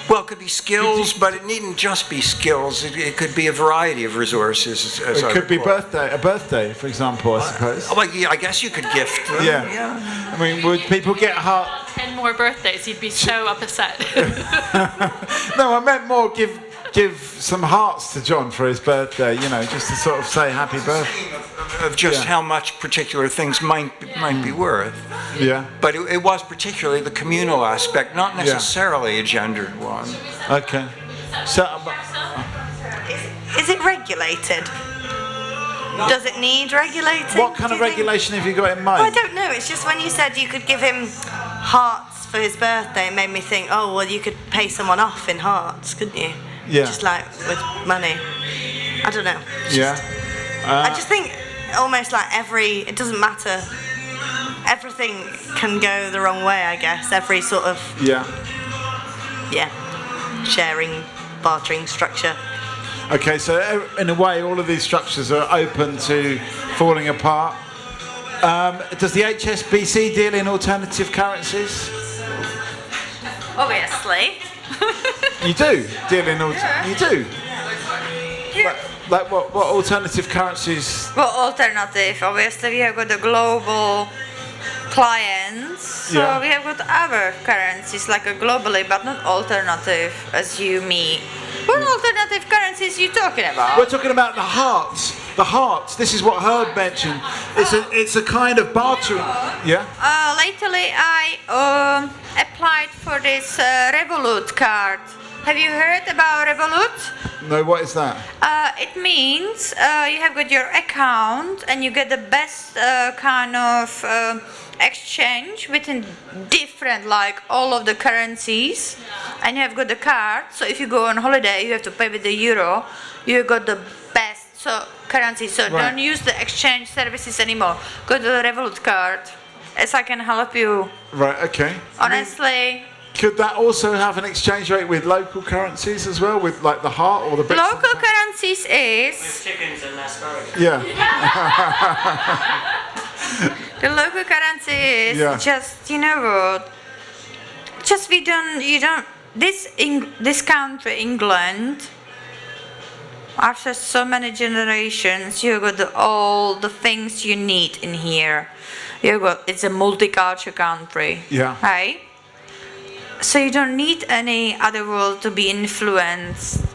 Well, it could be skills, but it needn't just be skills. It could be a variety of resources.
It could be a birthday, for example, I suppose.
Well, yeah, I guess you could gift them.
Yeah. I mean, would people get heart?
10 more birthdays, you'd be so upset.
No, I meant more give some hearts to John for his birthday, you know, just to sort of say happy birthday.
Of just how much particular things might be worth.
Yeah.
But it was particularly the communal aspect, not necessarily a gendered one.
Okay. So,
is it regulated? Does it need regulating?
What kind of regulation have you got in mind?
Oh, I don't know. It's just when you said you could give him hearts for his birthday, it made me think, oh, well, you could pay someone off in hearts, couldn't you?
Yeah.
Just like with money. I don't know.
Yeah.
I just think almost like it doesn't matter. Everything can go the wrong way, I guess. Every sort of sharing, bartering structure.
Okay, so in a way, all of these structures are open to falling apart. Does the HSBC deal in alternative currencies?
Obviously.
You do deal in you do. Like what alternative currencies?
Well, alternative. Obviously, we have got the global clients, so we have got other currencies like a globally, but not alternative as you mean. What alternative currencies are you talking about?
We're talking about the hearts. The hearts. This is what Herb mentioned. It's a kind of bartering. Yeah.
Lately, I applied for this Revolut card. Have you heard about Revolut?
No, what is that?
It means you have got your account and you get the best kind of exchange between different, like all of the currencies, and you have got the card. So if you go on holiday, you have to pay with the euro. You got the best currency. So don't use the exchange services anymore. Go to the Revolut card, as I can help you.
Right. Okay.
Honestly.
Could that also have an exchange rate with local currencies as well, with like the heart or the bits?
Local currencies is
with chickens and asparagus.
Yeah.
The local currency is just, you know what? Just you don't. This country, England, after so many generations, you got all the things you need in here. It's a multicultural country.
Yeah.
Right. So you don't need any other world to be influenced.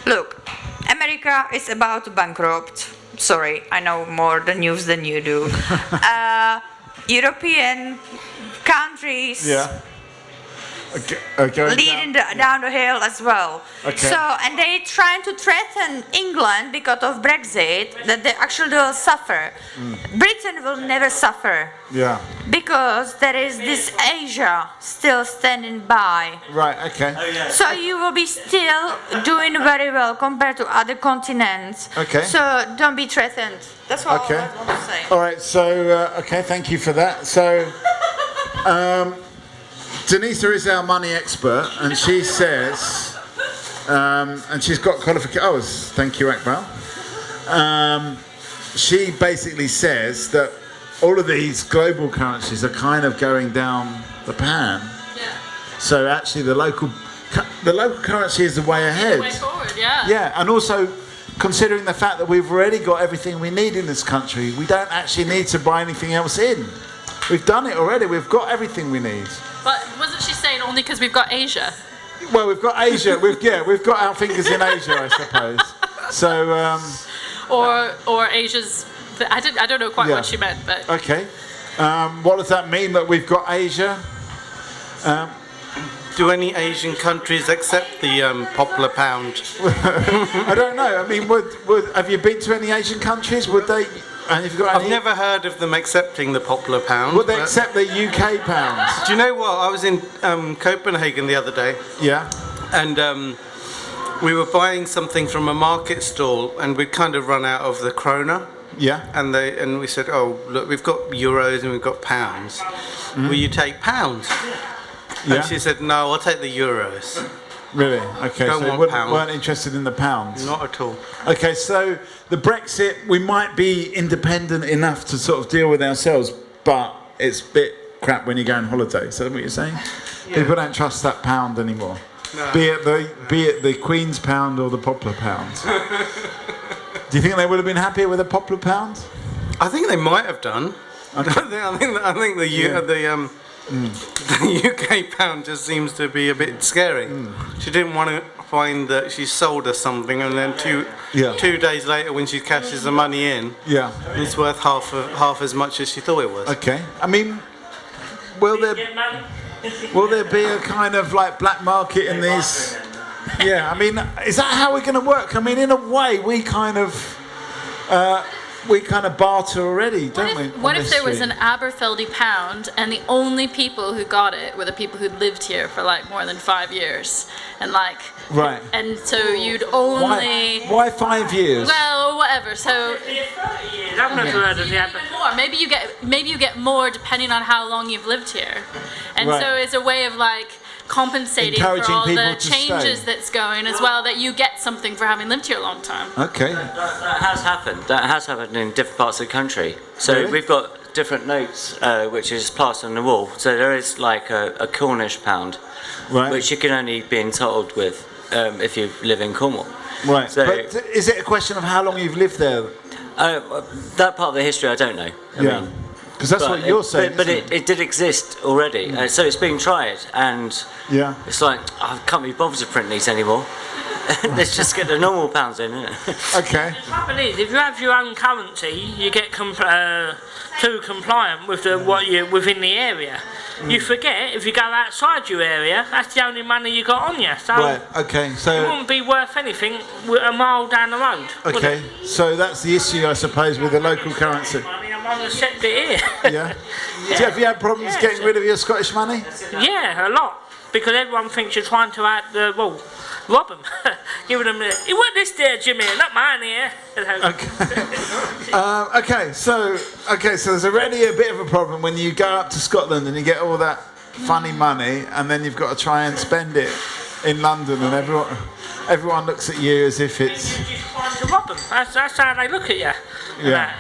Look, America is about to bankrupt. Sorry, I know more the news than you do. European countries leading down the hill as well.
Okay.
So, and they trying to threaten England because of Brexit, that they actually will suffer. Britain will never suffer.
Yeah.
Because there is this Asia still standing by.
Right, okay.
So you will be still doing very well compared to other continents.
Okay.
So don't be threatened. That's what I want to say.
All right, so, thank you for that. So, Denisa is our money expert, and she says, and she's got qualifications. Thank you, Akbar. She basically says that all of these global currencies are kind of going down the pan. Yeah. So actually, the local currency is the way ahead.
The way forward, yeah.
Yeah, and also considering the fact that we've already got everything we need in this country, we don't actually need to buy anything else in. We've done it already. We've got everything we need.
But wasn't she saying only because we've got Asia?
Well, we've got Asia. We've got our fingers in Asia, I suppose. So.
Or Asia's. I don't know quite what she meant, but.
Okay. What does that mean that we've got Asia?
Do any Asian countries accept the popular pound?
I don't know. I mean, have you been to any Asian countries? Would they? And have you got
I've never heard of them accepting the popular pound.
Would they accept the UK pounds?
Do you know what? I was in Copenhagen the other day.
Yeah.
And we were buying something from a market stall, and we'd kind of run out of the krona.
Yeah.
And we said, oh, look, we've got euros and we've got pounds. Will you take pounds?
Yeah.
And she said, no, I'll take the euros.
Really? Okay,
Don't
so you
want pound.
weren't interested in the pounds?
Not at all.
Okay, so the Brexit, we might be independent enough to sort of deal with ourselves, but it's a bit crap when you go on holiday. Is that what you're saying? Yeah. People don't trust that pound anymore. No. Be it the Queen's pound or the popular pound. Do you think they would have been happier with a popular pound?
I think they might have done. Okay. I think the UK pound just seems to be a bit scary. She didn't want to find that she sold us something, and then 2 days later, when she cashes the money in, it's worth half as much as she thought it was.
Okay. I mean, will there be a kind of like black market in these? Yeah. I mean, is that how we're going to work? I mean, in a way, we kind of barter already, don't we?
What if there was an Aberfeldy pound, and the only people who got it were the people who'd lived here for like more than 5 years, and like.
Right.
And so you'd only.
Why 5 years?
Well, whatever. So.
I've never heard of the
more. Maybe you get more depending on how long you've lived here, and so it's a way of like compensating for all the changes that's going as well, that you get something for having lived here a long time.
Okay.
That has happened. That has happened in different parts of the country. So
Really?
we've got different notes, which is plastered on the wall. So there is like a Cornish pound, which you can only be entitled with if you live in Cornwall.
Right.
So,
but is it a question of how long you've lived there?
that part of the history I don't know. I mean,
because that's what you're saying.
But it did exist already, so it's being tried, and it's like I can't be bothered to print these anymore. Let's just get the normal pounds in, isn't it?
Okay.
The trouble is, if you have your own currency, you get too compliant with what you within the area. You forget if you go outside your area, that's the only money you got on you. So
right. Okay. So
it wouldn't be worth anything a mile down the road.
Okay. So that's the issue, I suppose, with the local currency.
I'm on the set bit here.
Yeah. So have you had problems getting rid of your Scottish money?
Yeah, a lot. Because everyone thinks you're trying to rob them. Giving them you want this there, Jimmy, not mine here.
Okay. So there's already a bit of a problem when you go up to Scotland and you get all that funny money, and then you've got to try and spend it in London, and everyone looks at you as if it's.
You're just trying to rob them. That's how they look at you.
Yeah.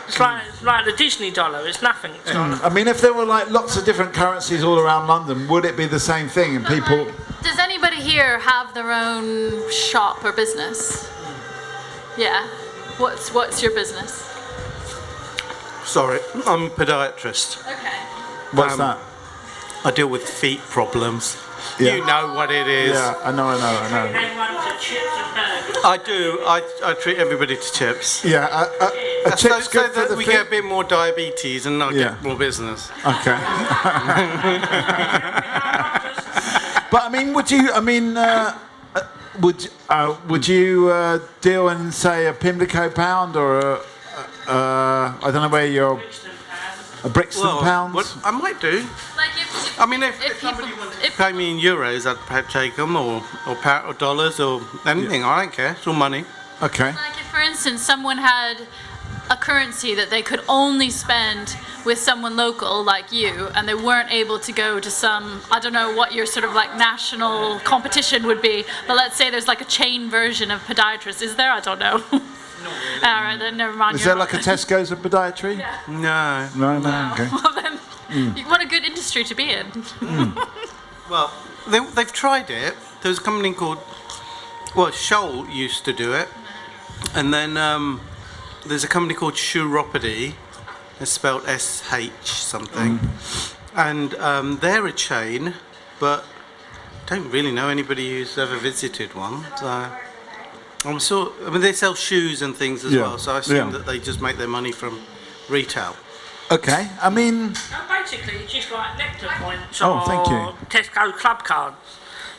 It's like the Disney dollar. It's nothing. It's not.
I mean, if there were like lots of different currencies all around London, would it be the same thing? And people.
Does anybody here have their own shop or business? Yeah. What's your business?
Sorry, I'm a podiatrist.
Okay.
What's that?
I deal with feet problems.
Yeah.
You know what it is.
Yeah, I know.
I do. I treat everybody to chips.
Yeah, a chip's
so
good for
that
the
we
feet.
get a bit more diabetes and not get more business.
Okay. But I mean, would you deal in, say, a Pimlico pound or I don't know where you're. A Brixton pound?
I might do.
Like
if somebody wanted to pay me in euros, I'd perhaps take them, or dollars, or anything. I don't care. It's all money.
Okay.
Like if, for instance, someone had a currency that they could only spend with someone local like you, and they weren't able to go to some, I don't know what your sort of like national competition would be, but let's say there's like a chain version of podiatrists. Is there? I don't know. All right, then never mind.
Is there like a Tesco's of podiatry?
Yeah.
No.
No. Okay.
Well then, what a good industry to be in.
Well, they've tried it. There was a company called, Scholl used to do it, and then there's a company called Shuropody. It's spelled SH something, and they're a chain, but don't really know anybody who's ever visited one. So. They sell shoes and things as well, so I assume that they just make their money from retail.
Okay, I mean...
Basically, it's just like nectar points
Oh,
or
thank you.
Tesco club cards.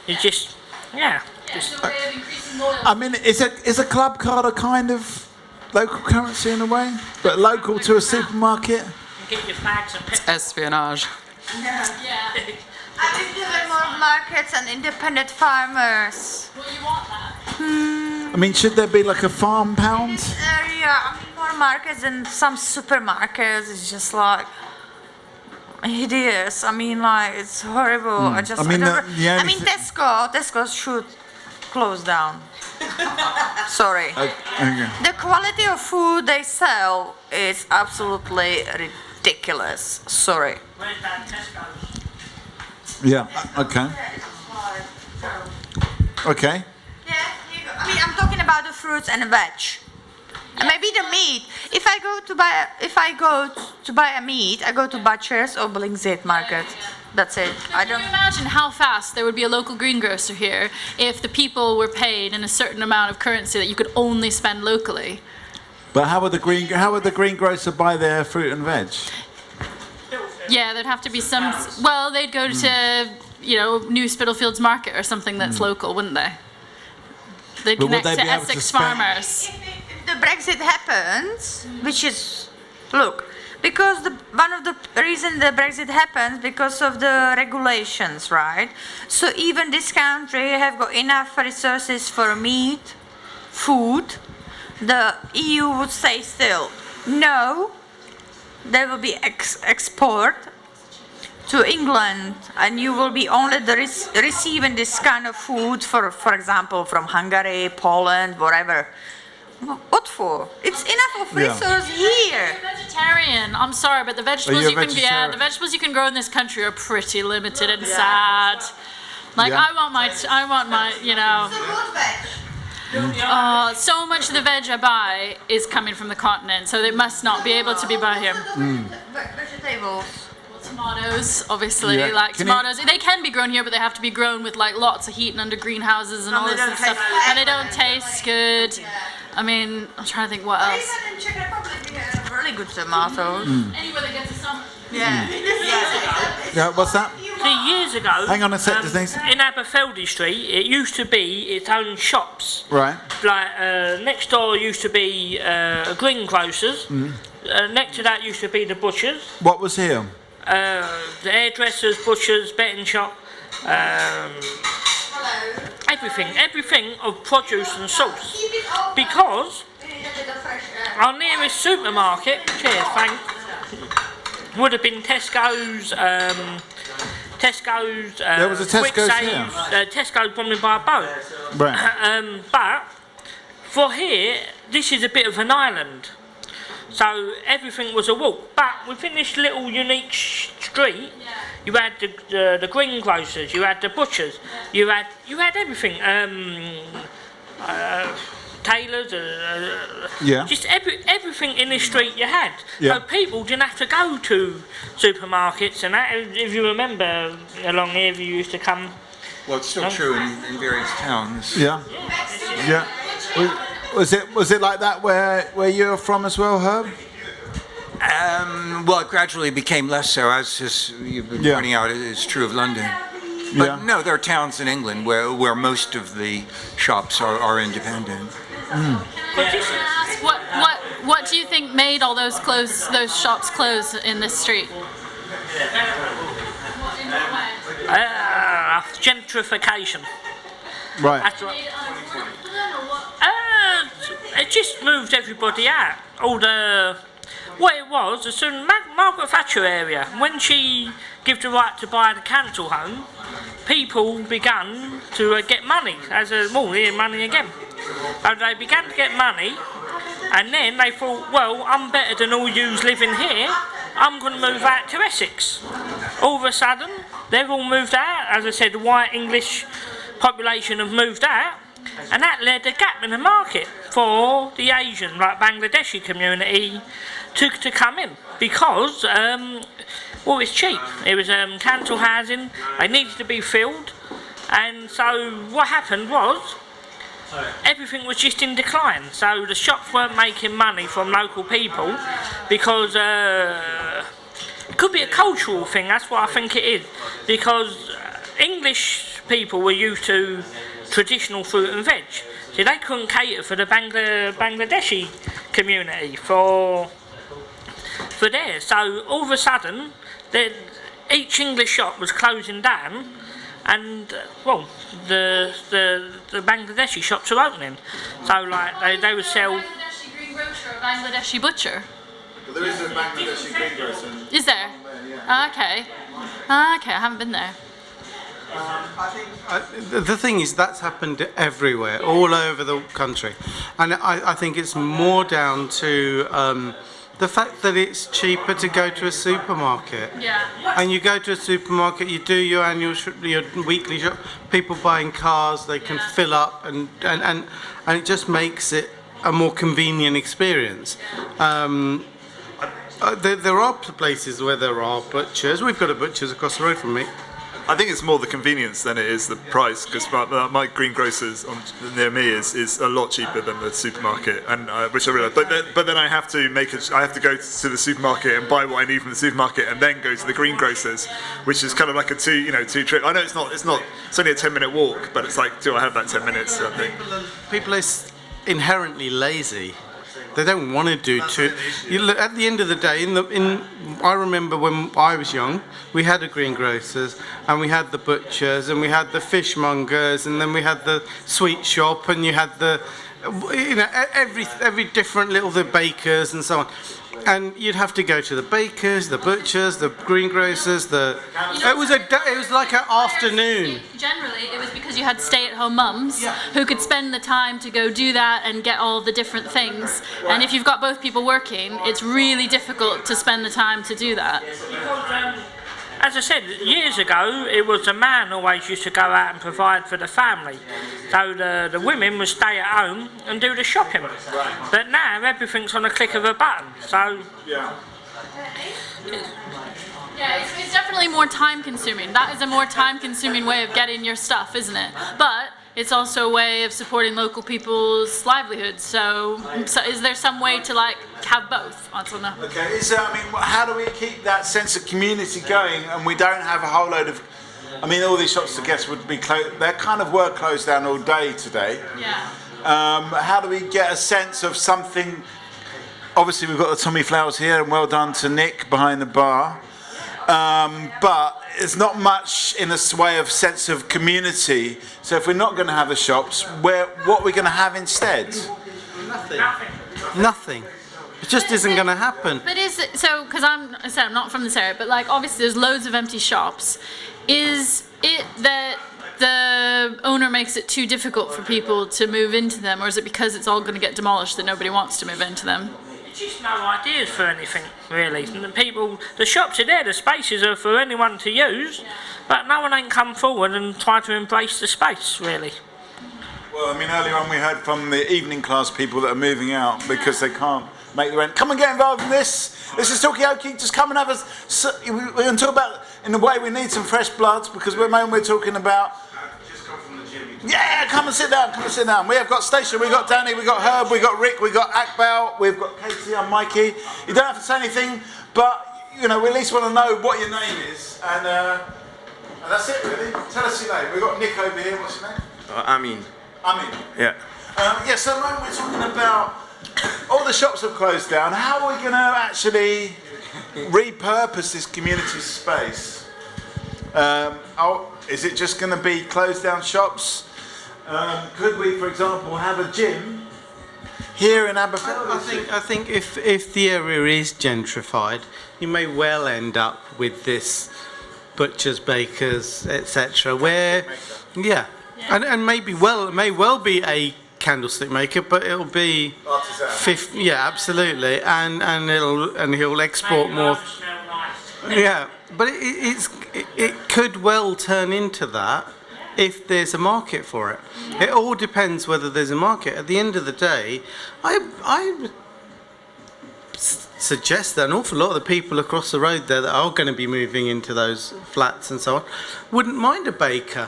It's just, yeah.
I mean, is a club card a kind of local currency in a way? But local to a supermarket?
Get your bags and
It's espionage.
Yeah. I think there are more markets and independent farmers.
Well, you want that.
I mean, should there be like a farm pound?
Area, I mean, more markets than some supermarkets. It's just like hideous. I mean, like it's horrible. I just.
I mean,
Tesco should close down. Sorry.
Okay.
The quality of food they sell is absolutely ridiculous. Sorry.
Yeah. Okay. Okay.
I mean, I'm talking about the fruits and veg. And maybe the meat. If I go to buy a meat, I go to Butcher's or Blingzit Market. That's it.
Can you imagine how fast there would be a local greengrocer here if the people were paid in a certain amount of currency that you could only spend locally?
But how would the greengrocer buy their fruit and veg?
Yeah, there'd have to be some. Well, they'd go to New Spitalfields Market or something that's local, wouldn't they? They'd
But would
connect
they
to
be able to
Essex
spend-
farmers.
If the Brexit happens, which is, look, because one of the reasons the Brexit happens because of the regulations, right? So even this country have got enough resources for meat, food. The EU would say still, no, there will be export to England, and you will be only receiving this kind of food, for example, from Hungary, Poland, whatever. What for? It's enough of resource here.
I'm vegetarian. I'm sorry, but the vegetables
you a vegetarian?
the vegetables you can grow in this country are pretty limited and sad. Like
Yeah.
I want my, so much of the veg I buy is coming from the continent, so they must not be able to be bought here.
Vegetables.
Tomatoes, obviously,
Yeah.
like
Can you-
tomatoes. They can be grown here, but they have to be grown with like lots of heat and under greenhouses and all
they
this
don't
stuff,
taste
and they don't taste good. I mean, I'm trying to think what else.
Even in Czech Republic, we have really good tomatoes.
Anywhere that gets some.
Yeah.
Yeah. What's that?
3 years ago,
Hang on a sec, Denise.
in Aberfeldy Street, it used to be its own shops.
Right.
Like next door used to be a greengrocer's. Next to that used to be the butcher's.
What was here?
The hairdressers, butchers, betting shop, everything of produce and sauce. Because our nearest supermarket, cheers, thanks, would have been Tesco's.
There was a Tesco's
Quick
here?
Saves, Tesco's probably by a boat.
Right.
But for here, this is a bit of an island. So everything was a walk. But within this little unique street, you had the greengrocers, you had the butchers, you had everything. Tailors,
Yeah.
just everything in the street you had.
Yeah.
So people didn't have to go to supermarkets and that. If you remember, along here, you used to come.
Well, it's still true in various towns.
Yeah. Yeah. Was it like that where you're from as well, Herb?
Well, it gradually became less so, as you've been pointing out. It's true of London. But no, there are towns in England where most of the shops are independent.
But you should ask what do you think made all those shops close in this street?
Gentrification.
Right.
That's right. It just moved everybody out. What it was, the soon Margaret Thatcher area, when she gave the right to buy the council home, people began to get money money again. So they began to get money, and then they thought, well, I'm better than all yous living here. I'm going to move out to Essex. All of a sudden, they've all moved out. As I said, the white English population have moved out, and that led a gap in the market for the Asian, like Bangladeshi community, to come in because it's cheap. It was council housing. They needed to be filled, and so what happened was everything was just in decline. So the shops weren't making money from local people because could be a cultural thing. That's what I think it is, because English people were used to traditional fruit and veg. See, they couldn't cater for the Bangladeshi community for there. So all of a sudden, each English shop was closing down, and well, the Bangladeshi shops are opening. So like they would sell.
Bangladeshi greengrocer or Bangladeshi butcher?
But there is a Bangladeshi greengrocer.
Is there? Okay. Okay, I haven't been there.
I think the thing is that's happened everywhere, all over the country, and I think it's more down to the fact that it's cheaper to go to a supermarket.
Yeah.
And you go to a supermarket, you do your your weekly shop. People buying cars, they can fill up, and it just makes it a more convenient experience. There are places where there are butchers. We've got a butcher's across the road from me.
I think it's more the convenience than it is the price, because my greengrocers near me is a lot cheaper than the supermarket, and which I realise. But then I have to I have to go to the supermarket and buy what I need from the supermarket, and then go to the greengrocers, which is kind of like a two trip. I know it's only a 10-minute walk, but it's like, do I have that 10 minutes? I think
People are inherently lazy. They don't want to do two. At the end of the day, I remember when I was young, we had a greengrocers, and we had the butchers, and we had the fishmongers, and then we had the sweet shop, and you had the, every different the bakers and so on. And you'd have to go to the bakers, the butchers, the greengrocers. It was like an afternoon.
Generally, it was because you had stay-at-home mums who could spend the time to go do that and get all the different things. And if you've got both people working, it's really difficult to spend the time to do that.
As I said, years ago, it was the man always used to go out and provide for the family. So the women would stay at home and do the shopping. But now, everything's on a click of a button, so...
Yeah, it's definitely more time-consuming. That is a more time-consuming way of getting your stuff, isn't it? But it's also a way of supporting local people's livelihoods. So is there some way to have both? I don't know.
Okay, how do we keep that sense of community going, and we don't have a whole load of... all these shops, I guess, would be closed. They were closed down all day today.
Yeah.
How do we get a sense of something? Obviously, we've got the Tommy Flowers here, and well done to Nick behind the bar. But there's not much in the way of sense of community. So if we're not going to have the shops, what are we going to have instead?
Nothing. It just isn't going to happen.
But is it so? Because I'm not from this area, but obviously there's loads of empty shops. Is it that the owner makes it too difficult for people to move into them, or is it because it's all going to get demolished that nobody wants to move into them?
It's just no ideas for anything, really. The shops are there, the spaces are for anyone to use, but no one ain't come forward and tried to embrace the space, really.
Well, earlier on we heard from the evening class people that are moving out because they can't make the rent. Come and get involved in this. This is Talkaoke. Just come and have us. We're going to talk about, in a way, we need some fresh bloods, because we're talking about... Yeah, come and sit down, We have got Stacia, we've got Danny, we've got Herb, we've got Rick, we've got Akbal, we've got Katie, I'm Mikey. You don't have to say anything, but, we at least want to know what your name is. And that's it, really. Tell us your name. We've got Nick over here. What's your name?
Amin.
Amin.
Yeah.
So at the moment we're talking about all the shops have closed down. How are we going to actually repurpose this community space? Is it just going to be closed down shops? Could we, for example, have a gym here in Aberfeldy?
I think if the area is gentrified, you may well end up with this butchers, bakers, etc. Where, and may well be a candlestick maker, but it'll be absolutely, and he'll export more. Yeah, but it could well turn into that if there's a market for it. It all depends whether there's a market. At the end of the day, I would suggest that an awful lot of the people across the road there that are going to be moving into those flats and so on wouldn't mind a baker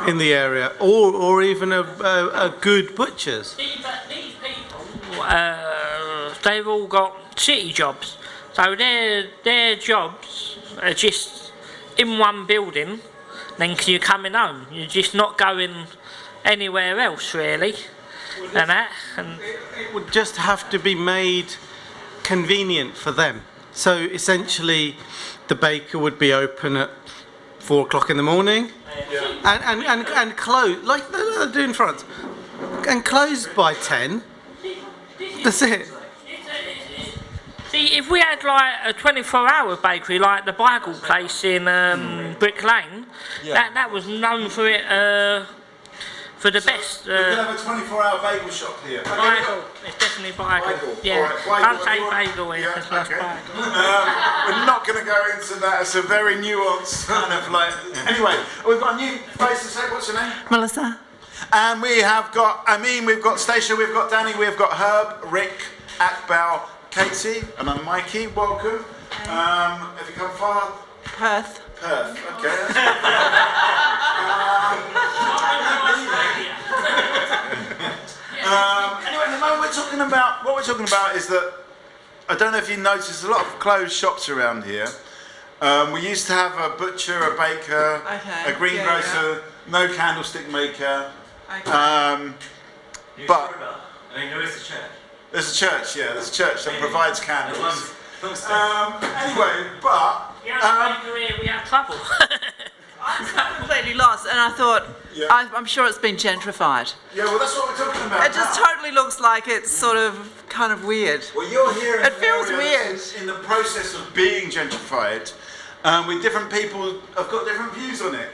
in the area, or even a good butcher's.
But these people, they've all got city jobs. So their jobs are just in one building, then you're coming home. You're just not going anywhere else, really. And that. And
it would just have to be made convenient for them. So essentially, the baker would be open at 4 o'clock in the morning, and close like they do in France, and closed by 10. That's it.
See, if we had like a 24-hour bakery like the Bagel place in Brick Lane, that was known for it for the best.
We could have a 24-hour bagel shop here.
Bagel, it's definitely bagel. Yeah,
right,
can't say bagel here, it's just bagel.
We're not going to go into that. It's a very nuanced kind of like. Anyway, we've got a new face to say. What's your name?
Melissa.
And we have got Amin, we've got Stacia, we've got Danny, we've got Herb, Rick, Akbal, Katie, and I'm Mikey. Welcome. Have you come far?
Perth.
Perth. Okay. Anyway, the moment what we're talking about is that I don't know if you noticed a lot of closed shops around here. We used to have a butcher, a baker, a greengrocer, no candlestick maker. But
there is a church.
There's a church, yeah. There's a church that provides candles. Anyway, but
we have trouble.
I'm completely lost, and I thought, I'm sure it's been gentrified.
Yeah, well, that's what we're talking about.
It just totally looks like it's sort of kind of weird.
Well, you're here in
it feels weird.
In the process of being gentrified, with different people have got different views on it.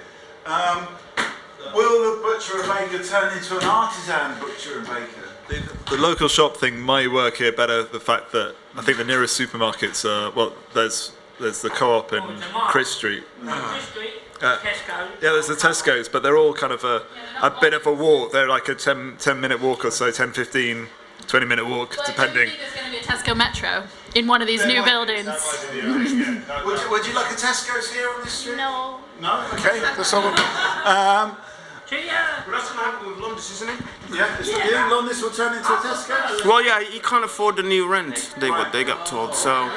Will the butcher and baker turn into an artisan butcher and baker?
The local shop thing might work here better. The fact that I think the nearest supermarkets are there's the Co-op in Chris Street.
Tesco.
Yeah, there's the Tesco's, but they're all kind of a bit of a walk. They're like a 10-minute walk or so, 10, 15, 20-minute walk, depending.
I think there's going to be a Tesco Metro in one of these new buildings.
Would you like a Tesco's here on this street?
No.
No? Okay, that's all.
But that's going to happen with Londis, isn't it?
Yeah, Londis will turn into a Tesco?
Well, yeah, you can't afford the new rent, they got told, so...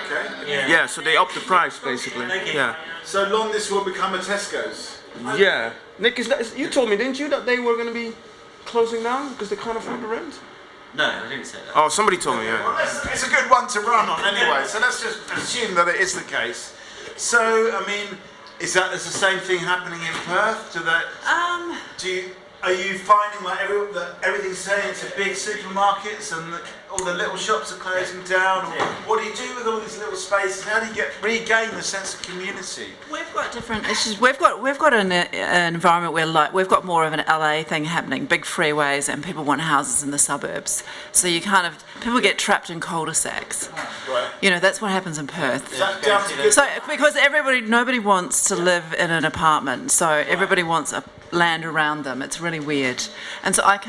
Yeah, so they upped the price, basically, yeah.
So Londis will become a Tesco's?
Yeah. Nick, you told me, didn't you, that they were going to be closing down because they can't afford the rent?
No, I didn't say that.
Oh, somebody told me, yeah.
Well, it's a good one to run on anyway, so let's just assume that it is the case. So, I mean, is the same thing happening in Perth? Are you finding like everything's turning into big supermarkets and all the little shops are closing down? Or what do you do with all these little spaces? How do you regain the sense of community?
We've got different issues. We've got an environment where we've got more of an LA thing happening, big freeways, and people want houses in the suburbs. So people get trapped in cul-de-sacs.
Right.
You know, that's what happens in Perth.
So
because nobody wants to live in an apartment, so everybody wants a land around them. It's really weird. And so I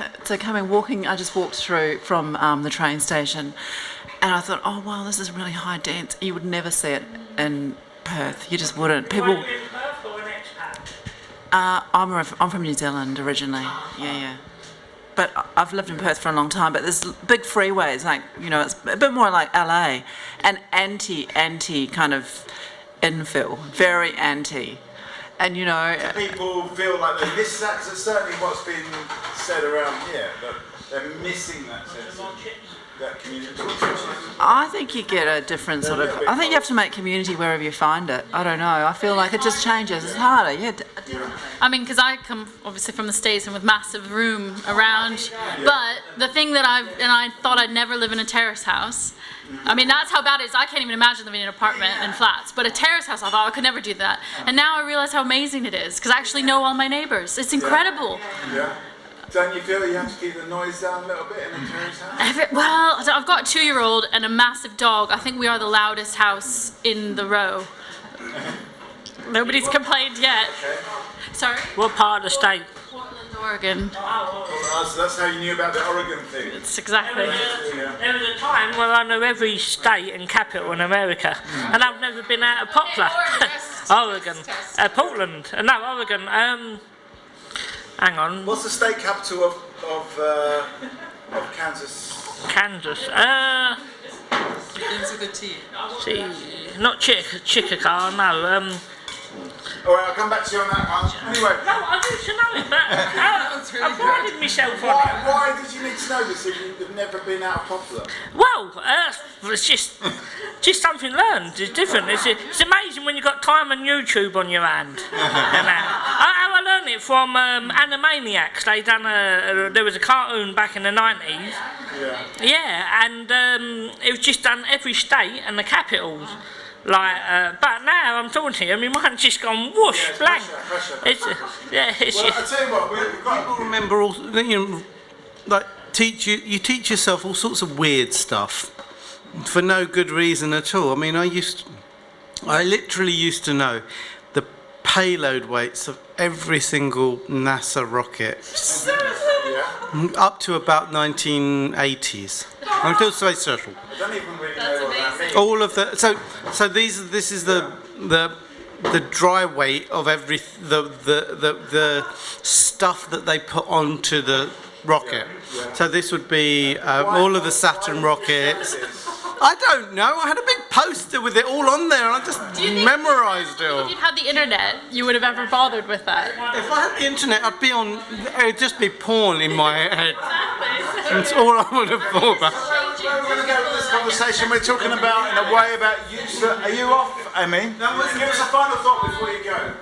just walked through from the train station, and I thought, oh wow, this is really high dense. You would never see it in Perth. You just wouldn't. People. I'm from New Zealand originally. Yeah. But I've lived in Perth for a long time. But there's big freeways, it's a bit more like LA, and anti kind of infill, very anti. And
people feel like they miss that, because it's certainly what's been said around here, that they're missing that sense of that community.
I think you get a different sort of. I think you have to make community wherever you find it. I don't know. I feel like it just changes. It's harder. Yeah.
I mean, because I come obviously from the States and with massive room around, but the thing that I thought I'd never live in a terrace house. I mean, that's how bad it is. I can't even imagine living in an apartment and flats. But a terrace house, I thought I could never do that. And now I realize how amazing it is, because I actually know all my neighbours. It's incredible.
Yeah. Don't you feel you have to keep the noise down a little bit in a terrace house?
Well, I've got a 2-year-old and a massive dog. I think we are the loudest house in the row. Nobody's complained yet.
Okay.
Sorry?
What part of the state?
Portland, Oregon.
So that's how you knew about the Oregon thing?
It's exactly.
There was a time when I knew every state and capital in America, and I've never been out of Poplar. Oregon. Portland. No, Oregon. Hang on.
What's the state capital of Kansas?
Kansas.
Into the tea.
See, not Chickacar, no.
All right, I'll come back to you on that one. Anyway.
No, I need to know it, but I prided myself on it.
Why did you need to know this if you've never been out of Popular?
Well, it's just something learned. It's different. It's amazing when you've got time and YouTube on your hand. I learned it from Animaniacs. They done there was a cartoon back in the 90s. Yeah, and it was just done every state and the capitals. Like, but now I'm talking to you, my mind's just gone whoosh, blank. It's
Well, I tell you what,
people remember all, like you teach yourself all sorts of weird stuff for no good reason at all. I mean, I literally used to know the payload weights of every single NASA rocket up to about 1980s. Until Space Shuttle.
I don't even really know what that means.
All of the so this is the dry weight of every the stuff that they put onto the rocket. So this would be all of the Saturn rockets. I don't know. I had a big poster with it all on there, and I just memorised it all.
If you'd had the internet, you would have ever bothered with that.
If I had the internet, it would just be porn in my head. That's all I would have thought about.
We're going to go with this conversation. We're talking about, in a way, about use. Are you off, Amy? Give us a final thought before you go.